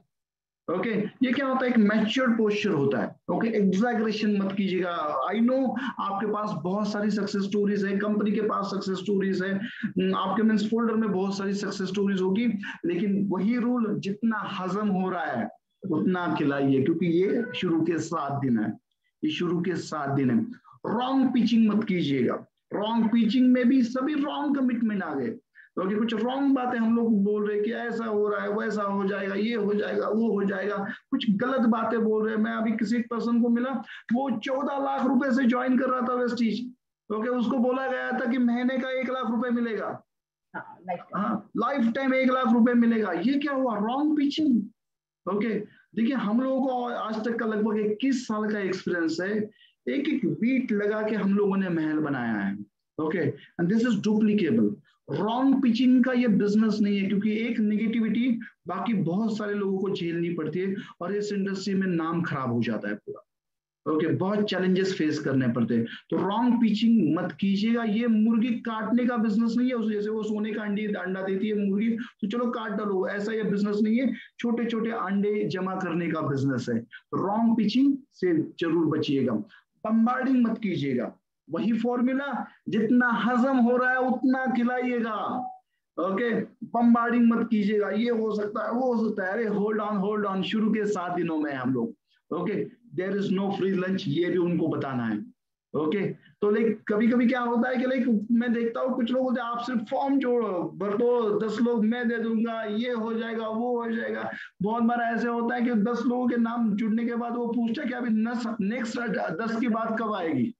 okay ये क्या होता है? एक मैच्योर्ड पोस्चर होता है। ओके, एग्जैगरेशन मत कीजिएगा। आई नो आपके पास बहुत सारी सक्सेस स्टोरीज है, कंपनी के पास सक्सेस स्टोरीज है, आपके मीन्स फोल्डर में बहुत सारी सक्सेस स्टोरीज होगी, लेकिन वही रूल, जितना हजम हो रहा है उतना खिलाइए, क्योंकि ये शुरू के 7 दिन है, ये शुरू के 7 दिन है। रॉन्ग पिचिंग मत कीजिएगा। रॉन्ग पिचिंग में भी सभी रॉन्ग कमिटमेंट आ गए, क्योंकि कुछ रॉन्ग बातें हम लोग बोल रहे हैं कि ऐसा हो रहा है, वैसा हो जाएगा, ये हो जाएगा, वो हो जाएगा, कुछ गलत बातें बोल रहे हैं। मैं अभी किसी पर्सन को मिला, वो 14 लाख रुपए से ज्वाइन कर रहा था वेस्टीज। ओके, उसको बोला गया था कि महीने का 1 लाख रुपए मिलेगा, हाँ लाइफ टाइम 1 लाख रुपए मिलेगा। ये क्या हुआ? Wrong pitching. ओके, देखिए हम लोगों को आज तक का लगभग 21 साल का एक्सपीरियंस है, एक एक बीट लगा के हम लोगों ने महल बनाया है। Okay, and this is duplicable. Wrong pitching का ये बिजनेस नहीं है, क्योंकि एक नेगेटिविटी बाकी बहुत सारे लोगों को झेलनी पड़ती है और इस इंडस्ट्री में नाम खराब हो जाता है पूरा। ओके, बहुत चैलेंजेस फेस करने पड़ते हैं। तो रॉन्ग पिचिंग मत कीजिएगा। ये मुर्गी काटने का बिजनेस नहीं है, जैसे वो सोने का अंडा देती है मुर्गी तो चलो काट डालो, ऐसा ये बिजनेस नहीं है। छोटे छोटे अंडे जमा करने का बिजनेस है। रॉन्ग पिचिंग से जरूर बचिएगा। बम्बार्डिंग मत कीजिएगा। वही फॉर्मूला, जितना हजम हो रहा है उतना खिलाइएगा। ओके, बम्बार्डिंग मत कीजिएगा, ये हो सकता है, वो हो सकता है। अरे होल्ड ऑन, शुरू के 7 दिनों में हम लोग, okay, there is no free lunch, ये भी उनको बताना है। ओके, तो लाइक कभी कभी क्या होता है कि लाइक मैं देखता हूँ कुछ लोग बोलते हैं आप सिर्फ फॉर्म जोड़ो, भर दो, 10 लोग मैं दे दूंगा, ये हो जाएगा, वो हो जाएगा। बहुत बार ऐसे होता है कि 10 लोगों के नाम जुड़ने के बाद वो पूछता है कि अभी नेक्स्ट 10 की बात कब आएगी।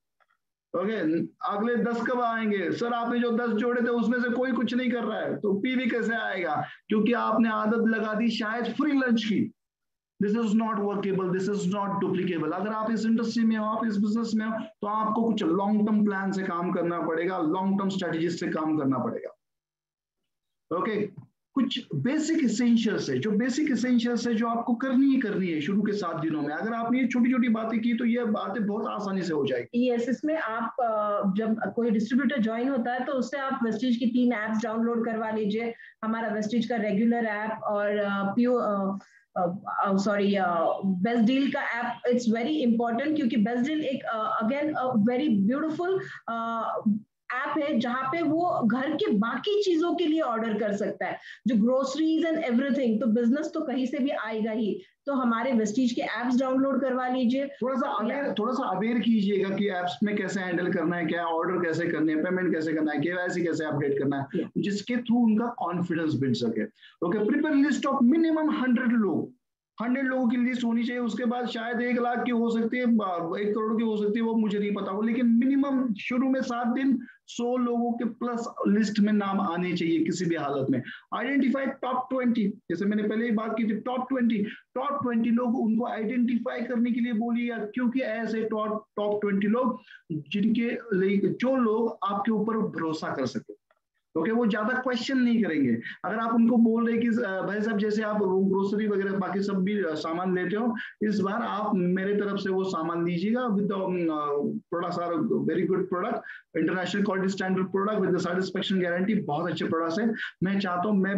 ओके, अगले 10 कब आएंगे? सर आपने जो 10 जोड़े थे उसमें से कोई कुछ नहीं कर रहा है, तो पीवी कैसे आएगा? क्योंकि आपने आदत लगा दी शायद फ्री लंच की। This is not workable, this is not duplicable. अगर आप इस इंडस्ट्री में हो, आप इस बिजनेस में हो, तो आपको कुछ लॉन्ग टर्म प्लान से काम करना पड़ेगा, लॉन्ग टर्म स्ट्रेटेजी से काम करना पड़ेगा। ओके, कुछ बेसिक एसेंशियल्स है, जो बेसिक एसेंशियल्स है जो आपको करनी है शुरू के 7 दिनों में। अगर आपने ये छोटी छोटी बातें की तो ये बातें बहुत आसानी से हो जाएगी। यस, इसमें आप जब कोई डिस्ट्रीब्यूटर ज्वाइन होता है तो उससे आप वेस्टीज की 3 ऐप्स डाउनलोड करवा लीजिए। हमारा वेस्टीज का रेगुलर ऐप और सॉरी बेस्ट डील का ऐप इट्स वेरी इंपॉर्टेंट, क्योंकि बेस्ट डील एक अगेन वेरी ब्यूटीफुल ऐप है जहां पे वो घर के बाकी चीजों के लिए ऑर्डर कर सकता है, जो ग्रोसरीज एंड एवरीथिंग। तो बिजनेस तो कहीं से भी आएगा ही, तो हमारे वेस्टीज के एप्स डाउनलोड करवा लीजिए। थोड़ा सा अवेयर कीजिएगा कि एप्स में कैसे हैंडल करना है, क्या ऑर्डर कैसे करने हैं, पेमेंट कैसे करना है, केवाईसी कैसे अपडेट करना है, जिसके थ्रू उनका कॉन्फिडेंस बिल्ड सके। Okay, prepare list of minimum 100 लोग, 100 लोगों की लिस्ट होनी चाहिए। उसके बाद शायद 1 लाख की हो सकती है, 1 करोड़ की हो सकती है, वो मुझे नहीं पता हो, लेकिन मिनिमम शुरू में 7 दिन 100 लोगों के प्लस लिस्ट में नाम आने चाहिए किसी भी हालत में। आइडेंटिफाई टॉप 20, जैसे मैंने पहले ही बात की थी, टॉप 20 लोग, उनको आइडेंटिफाई करने के लिए बोलिए, क्योंकि ऐसे टॉप 20 लोग जो लोग आपके ऊपर भरोसा कर सके। ओके, वो ज्यादा क्वेश्चन नहीं करेंगे। अगर आप उनको बोल रहे कि भाई साहब, जैसे आप ग्रोसरी वगैरह बाकी सब भी सामान लेते हो, इस बार आप मेरे तरफ से वो सामान लीजिएगा with products are very good product, international quality standard product with satisfaction guarantee, बहुत अच्छे प्रोडक्ट्स हैं, मैं चाहता हूँ मैं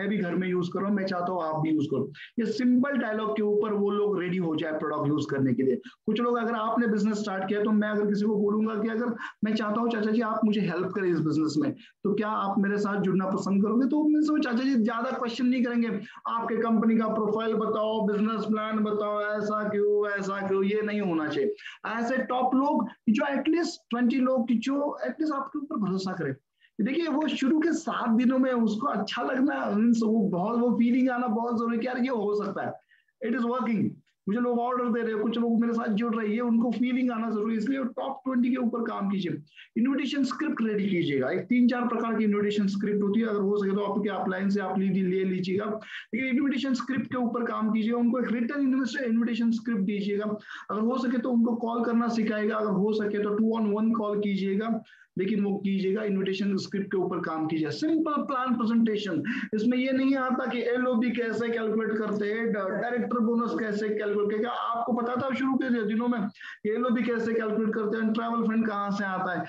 भी घर में यूज करूँ, मैं चाहता हूँ आप भी यूज करो। ये सिंपल डायलॉग के ऊपर वो लोग रेडी हो जाए प्रोडक्ट यूज करने के लिए। कुछ लोग, अगर आपने बिजनेस स्टार्ट किया, तो मैं अगर किसी को बोलूंगा कि अगर मैं चाहता हूँ चाचा जी आप मुझे हेल्प करें इस बिजनेस में, तो क्या आप मेरे साथ जुड़ना पसंद करोगे? तो वो चाचा जी ज्यादा क्वेश्चन नहीं करेंगे, आपके कंपनी का प्रोफाइल बताओ, बिजनेस प्लान बताओ, ऐसा क्यों, ये नहीं होना चाहिए। ऐसे टॉप लोग जो एटलीस्ट 20 लोग की जो एटलीस्ट आपके ऊपर भरोसा करें। देखिए, वो शुरू के 7 दिनों में उसको अच्छा लगना, वो फीलिंग आना बहुत जरूरी है कि यार ये हो सकता है, इट इज वर्किंग, मुझे लोग ऑर्डर दे रहे हैं, कुछ लोग मेरे साथ जुड़ रहे हैं, उनको फीलिंग आना जरूरी है। इसलिए टॉप 20 के ऊपर काम कीजिए। इन्विटेशन स्क्रिप्ट रेडी कीजिएगा। एक 3-4 प्रकार की इन्विटेशन स्क्रिप्ट होती है, अगर हो सके तो आपके अपलाइन से आप ले लीजिएगा, लेकिन इन्विटेशन स्क्रिप्ट के ऊपर काम कीजिएगा। उनको एक रिटन इन्विटेशन स्क्रिप्ट दीजिएगा। अगर हो सके तो उनको कॉल करना सिखाएगा, अगर हो सके तो 2-on-1 कॉल कीजिएगा, लेकिन वो कीजिएगा, इन्विटेशन स्क्रिप्ट के ऊपर काम कीजिए। सिंपल प्लान प्रेजेंटेशन, इसमें ये नहीं आता कि एलओबी कैसे कैलकुलेट करते हैं, डायरेक्टर बोनस कैसे कैलकुलेट करते हैं, आपको पता था शुरू के दिनों में एलओबी कैसे कैलकुलेट करते हैं, ट्रैवल फंड कहाँ से आता है।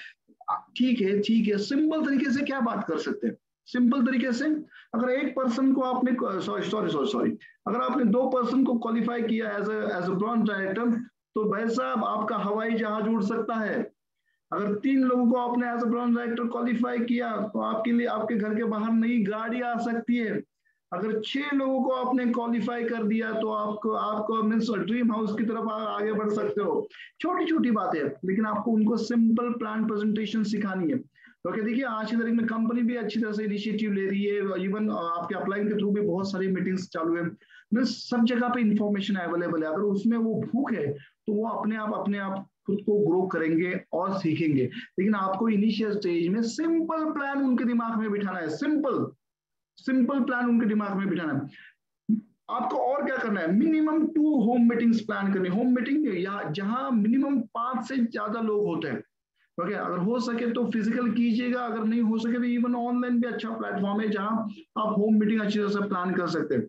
ठीक है, सिंपल तरीके से क्या बात कर सकते हैं, सिंपल तरीके से। अगर एक पर्सन को आपने सॉरी अगर आपने 2 पर्सन को क्वालिफाई किया एज ए ब्रांच डायरेक्टर, तो भाई साहब आपका हवाई जहाज उड़ सकता है। अगर 3 लोगों को आपने as a branch director qualify किया, तो आपके लिए आपके घर के बाहर नई गाड़ी आ सकती है। अगर 6 लोगों को आपने क्वालिफाई कर दिया, तो आपको मीन्स ड्रीम हाउस की तरफ आगे बढ़ सकते हो। छोटी छोटी बातें, लेकिन आपको उनको सिंपल प्लान प्रेजेंटेशन सिखानी है। तो देखिए, आज की तारीख में कंपनी भी अच्छी तरह से इनिशिएटिव ले रही है, इवन आपके अपलाइन के थ्रू भी बहुत सारी मीटिंग्स चालू है, मीन्स सब जगह पे इंफॉर्मेशन अवेलेबल है। अगर उसमें वो भूख है, तो वो अपने आप खुद को ग्रो करेंगे और सीखेंगे। लेकिन आपको इनिशियल स्टेज में सिंपल प्लान उनके दिमाग में बिठाना है, सिंपल प्लान उनके दिमाग में बिठाना है। आपको और क्या करना है, मिनिमम 2 होम मीटिंग्स प्लान करनी। होम मीटिंग या जहां मिनिमम 5 से ज्यादा लोग होते हैं। ओके, अगर हो सके तो फिजिकल कीजिएगा, अगर नहीं हो सके तो इवन ऑनलाइन भी अच्छा प्लेटफॉर्म है जहां आप होम मीटिंग अच्छी तरह से प्लान कर सकते हैं।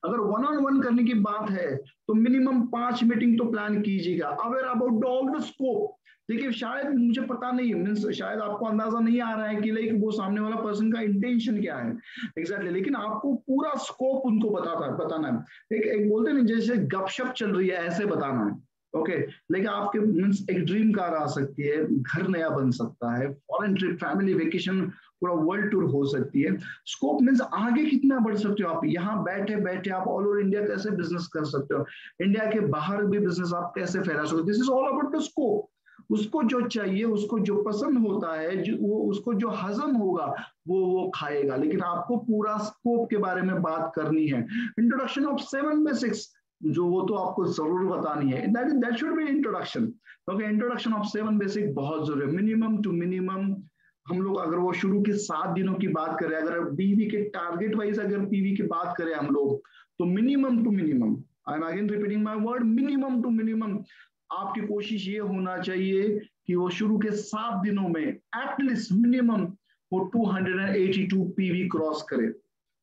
अगर 1-on-1 करने की बात है, तो मिनिमम 5 मीटिंग तो प्लान कीजिएगा। Aware about all the scope. देखिए, शायद मुझे पता नहीं, मीन्स शायद आपको अंदाजा नहीं आ रहा है कि लाइक वो सामने वाला पर्सन का इंटेंशन क्या है एग्जैक्टली, लेकिन आपको पूरा स्कोप उनको बताना है। एक बोलते हैं जैसे गपशप चल रही है, ऐसे बताना है। ओके, लेकिन आपके मीन्स एक ड्रीम कार आ सकती है, घर नया बन सकता है, फॉरेन ट्रिप, फैमिली वेकेशन, पूरा वर्ल्ड टूर हो सकती है। स्कोप मीन्स आगे कितना बढ़ सकते हो आप, यहाँ बैठे बैठे आप ऑल ओवर इंडिया कैसे बिजनेस कर सकते हो, इंडिया के बाहर भी बिजनेस आप कैसे फैला सकते हो। This is all about the scope. उसको जो चाहिए, उसको जो पसंद होता है, उसको जो हजम होगा, वो खाएगा। लेकिन आपको पूरा स्कोप के बारे में बात करनी है। इंट्रोडक्शन ऑफ 7 बेसिक्स, जो वो तो आपको जरूर बतानी है, that should be introduction. Okay, introduction of 7 basic बहुत जरूरी है। मिनिमम टू मिनिमम हम लोग, अगर वो शुरू के 7 दिनों की बात करें, अगर पीवी के टारगेट वाइज अगर पीवी की बात करें हम लोग, तो minimum to minimum, I am again repeating my word, minimum to minimum आपकी कोशिश ये होना चाहिए कि वो शुरू के 7 दिनों में एटलीस्ट मिनिमम वो 282 पीवी क्रॉस करे।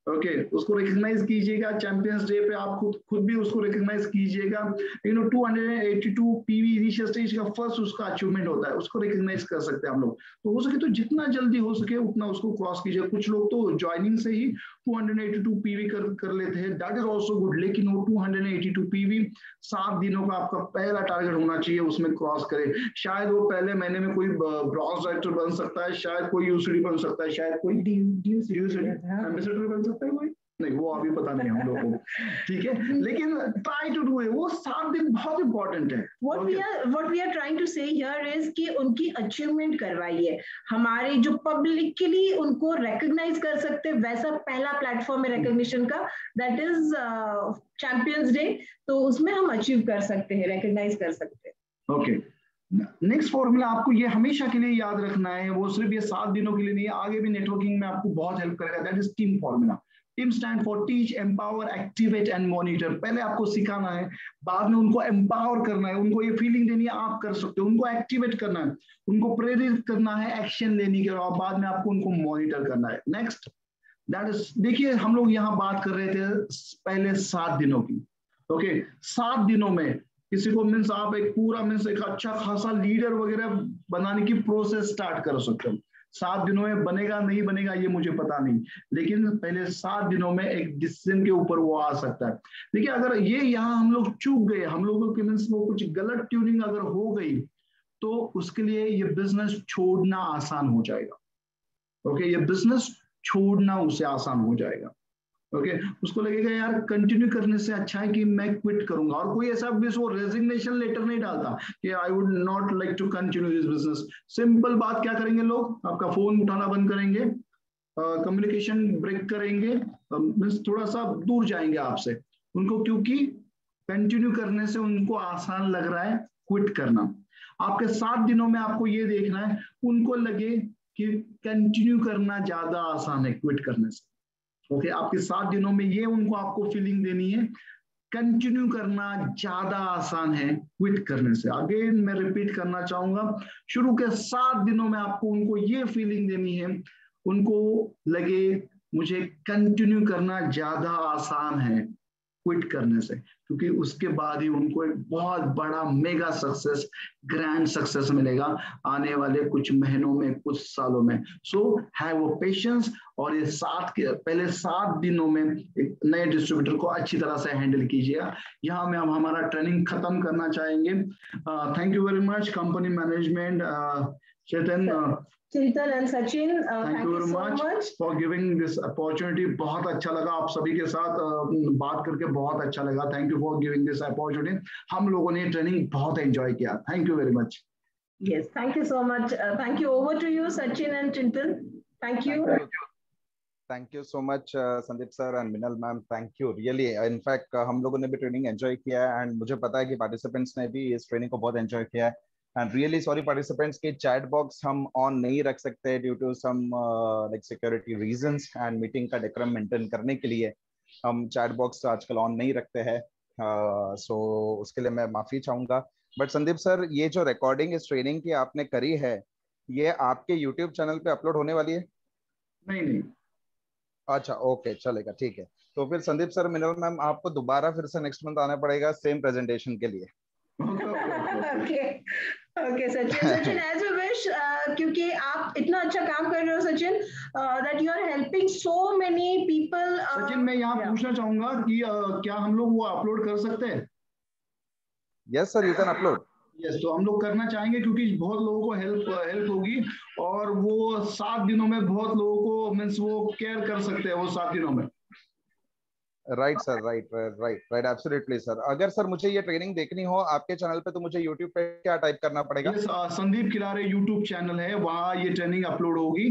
ओके उसको रिकग्नाइज कीजिएगा, चैंपियंस डे पे आप खुद भी उसको रिकग्नाइज कीजिएगा। 282 पीवी इनिशियल स्टेज का फर्स्ट उसका अचीवमेंट होता है, उसको रिकग्नाइज कर सकते हैं हम लोग। तो हो सके तो जितना जल्दी हो सके उतना उसको क्रॉस कीजिए। कुछ लोग तो ज्वाइनिंग से ही 282 पीवी कर लेते हैं, दैट इज ऑल्सो गुड, लेकिन वो 282 पीवी 7 दिनों का आपका पहला टारगेट होना चाहिए, उसमें क्रॉस करे। शायद वो पहले महीने में कोई ब्रॉन्ज डायरेक्टर बन सकता है, शायद कोई यूसीडी बन सकता है, शायद कोई एम्बेसडर बन सकता है कोई, नहीं वो अभी पता नहीं हम लोग को, ठीक है, लेकिन ट्राई टू डू इट। वो 7 दिन बहुत इंपॉर्टेंट है। What we are trying to say here is कि उनकी अचीवमेंट करवाइए, हमारे जो पब्लिकली उनको रिकॉग्नाइज कर सकते हैं, वैसा पहला प्लेटफॉर्म है रिकॉग्निशन का, दैट इज चैंपियंस डे। तो उसमें हम अचीव कर सकते हैं, रिकॉग्नाइज कर सकते हैं। ओके नेक्स्ट फॉर्मूला आपको ये हमेशा के लिए याद रखना है, वो सिर्फ ये 7 दिनों के लिए नहीं है, आगे भी नेटवर्किंग में आपको बहुत हेल्प करेगा। That is team formula. Team stand for teach, empower, activate and monitor. पहले आपको सिखाना है, बाद में उनको एम्पावर करना है, उनको ये फीलिंग देनी है आप कर सकते हो, उनको एक्टिवेट करना है, उनको प्रेरित करना है एक्शन लेने के, और बाद में आपको उनको मॉनिटर करना है। नेक्स्ट दैट इज, देखिए हम लोग यहाँ बात कर रहे थे पहले 7 दिनों की। ओके 7 दिनों में किसी को मीन्स आप एक पूरा मीन्स एक अच्छा खासा लीडर वगैरह बनाने की प्रोसेस स्टार्ट कर सकते हो। 7 दिनों में बनेगा नहीं बनेगा ये मुझे पता नहीं, लेकिन पहले 7 दिनों में एक डिसीजन के ऊपर वो आ सकता है। देखिए अगर ये यहाँ हम लोग चूक गए, हम लोगों की मीन्स वो कुछ गलत ट्यूनिंग अगर हो गई, तो उसके लिए ये बिजनेस छोड़ना आसान हो जाएगा। ओके ये बिजनेस छोड़ना उसे आसान हो जाएगा। ओके उसको लगेगा यार कंटिन्यू करने से अच्छा है कि मैं क्विट करूंगा, और कोई ऐसा भी वो रेजिग्नेशन लेटर नहीं डालता कि I would not like to continue this business. Simple बात क्या करेंगे लोग, आपका फोन उठाना बंद करेंगे, कम्युनिकेशन ब्रेक करेंगे, मीन्स थोड़ा सा दूर जाएंगे आपसे उनको, क्योंकि कंटिन्यू करने से उनको आसान लग रहा है क्विट करना। आपके 7 दिनों में आपको ये देखना है उनको लगे कि कंटिन्यू करना ज्यादा आसान है क्विट करने से। ओके आपके 7 दिनों में ये उनको आपको फीलिंग देनी है, कंटिन्यू करना ज्यादा आसान है क्विट करने से। अगेन मैं रिपीट करना चाहूंगा, शुरू के 7 दिनों में आपको उनको ये फीलिंग देनी है, उनको लगे मुझे कंटिन्यू करना ज्यादा आसान है क्विट करने से, क्योंकि उसके बाद ही उनको एक बहुत बड़ा मेगा सक्सेस, ग्रैंड सक्सेस मिलेगा आने वाले कुछ महीनों में, कुछ सालों में। सो हैव वो पेशेंस, और ये पहले 7 दिनों में एक नए डिस्ट्रीब्यूटर को अच्छी तरह से हैंडल कीजिएगा। यहाँ में हम हमारा ट्रेनिंग खत्म करना चाहेंगे। Thank you very much company management, Chetan, Chintan and Sachin, thank you very much for giving this opportunity। बहुत अच्छा लगा आप सभी के साथ बात करके, बहुत अच्छा लगा। Thank you for giving this opportunity. हम लोगों ने ट्रेनिंग बहुत एंजॉय किया। Thank you very much. Yes, thank you so much. Thank you. Over to you, Sachin and Chintan. Thank you. Thank you so much, Sandeep sir and Minal ma'am. Thank you really. In fact, हम लोगों ने भी ट्रेनिंग एंजॉय किया है, एंड मुझे पता है कि पार्टिसिपेंट्स ने भी इस ट्रेनिंग को बहुत एंजॉय किया है। एंड रियली सॉरी पार्टिसिपेंट्स के चैट बॉक्स हम ऑन नहीं रख सकते due to some like security reasons, and meeting का डेकोरम मेंटेन करने के लिए हम चैट बॉक्स आजकल ऑन नहीं रखते हैं। सो उसके लिए मैं माफी चाहूंगा। बट संदीप सर, ये जो रिकॉर्डिंग इस ट्रेनिंग की आपने करी है, ये आपके यूट्यूब चैनल पे अपलोड होने वाली है? नहीं। अच्छा ओके चलेगा, ठीक है। तो फिर संदीप सर, मिनल मैम, आपको दोबारा फिर से नेक्स्ट मंथ आना पड़ेगा सेम प्रेजेंटेशन के लिए। Okay, Sachin, as you wish, क्योंकि आप इतना अच्छा काम कर रहे हो Sachin, that you are helping so many people। Sachin मैं यहाँ पूछना चाहूंगा कि क्या हम लोग वो अपलोड कर सकते हैं? Yes sir, you can upload. Yes, तो हम लोग करना चाहेंगे क्योंकि बहुत लोगों को हेल्प होगी, और वो 7 दिनों में बहुत लोगों को मीन्स वो केयर कर सकते हैं वो 7 दिनों में। Right sir, right absolutely sir. अगर सर मुझे ये ट्रेनिंग देखनी हो आपके चैनल पे, तो मुझे यूट्यूब पे क्या टाइप करना पड़ेगा? संदीप खिलारे यूट्यूब चैनल है, वहाँ ये ट्रेनिंग अपलोड होगी।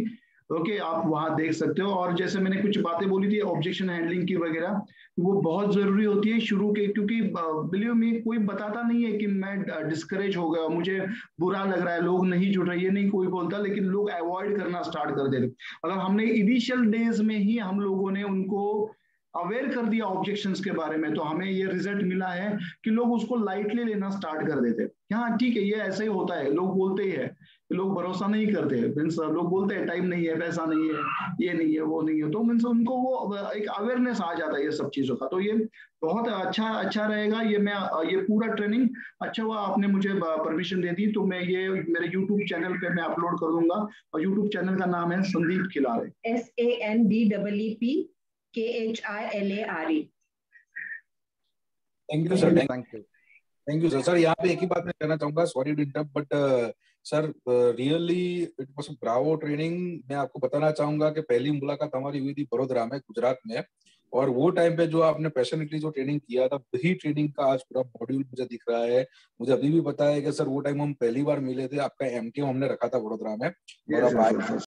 ओके आप वहाँ देख सकते हो। और जैसे मैंने कुछ बातें बोली थी ऑब्जेक्शन हैंडलिंग की वगैरह, वो बहुत जरूरी होती है शुरू के, क्योंकि बिलीव मी कोई बताता नहीं है कि मैं डिस्करेज हो गया, मुझे बुरा लग रहा है, लोग नहीं जुड़ रहे, ये नहीं कोई बोलता, लेकिन लोग अवॉइड करना स्टार्ट कर देते। अगर हमने इनिशियल डेज में ही हम लोगों ने उनको अवेयर कर दिया ऑब्जेक्शंस के बारे में, तो हमें ये रिजल्ट मिला है कि लोग उसको लाइटली लेना स्टार्ट कर देते। हाँ ठीक है, ये ऐसे ही होता है, लोग बोलते ही है, लोग भरोसा नहीं करते, मीन्स लोग बोलते हैं टाइम नहीं है, पैसा नहीं है, ये नहीं है, वो नहीं है, तो मीन्स उनको वो एक अवेयरनेस आ जाता है ये सब चीजों का। तो ये बहुत अच्छा रहेगा। ये मैं ये पूरा ट्रेनिंग अच्छा हुआ आपने मुझे परमिशन दे दी, तो मैं ये मेरे यूट्यूब चैनल पे मैं अपलोड कर दूंगा। और यूट्यूब चैनल का नाम है Sandeep Khilare, SANDEEPKHILARE। Thank you sir. Thank you. Thank you sir. Sir यहाँ पे एक ही बात मैं कहना चाहूंगा, sorry to interrupt, but sir really it was bravo training. मैं आपको बताना चाहूंगा कि पहली मुलाकात हमारी हुई थी बड़ोदरा में, गुजरात में, और वो टाइम पे जो आपने पैशनेटली जो ट्रेनिंग किया था, वही ट्रेनिंग का आज पूरा मॉड्यूल मुझे दिख रहा है। मुझे अभी भी पता है कि सर वो टाइम हम पहली बार मिले थे, आपका MTM हमने रखा था बड़ोदरा में, और अब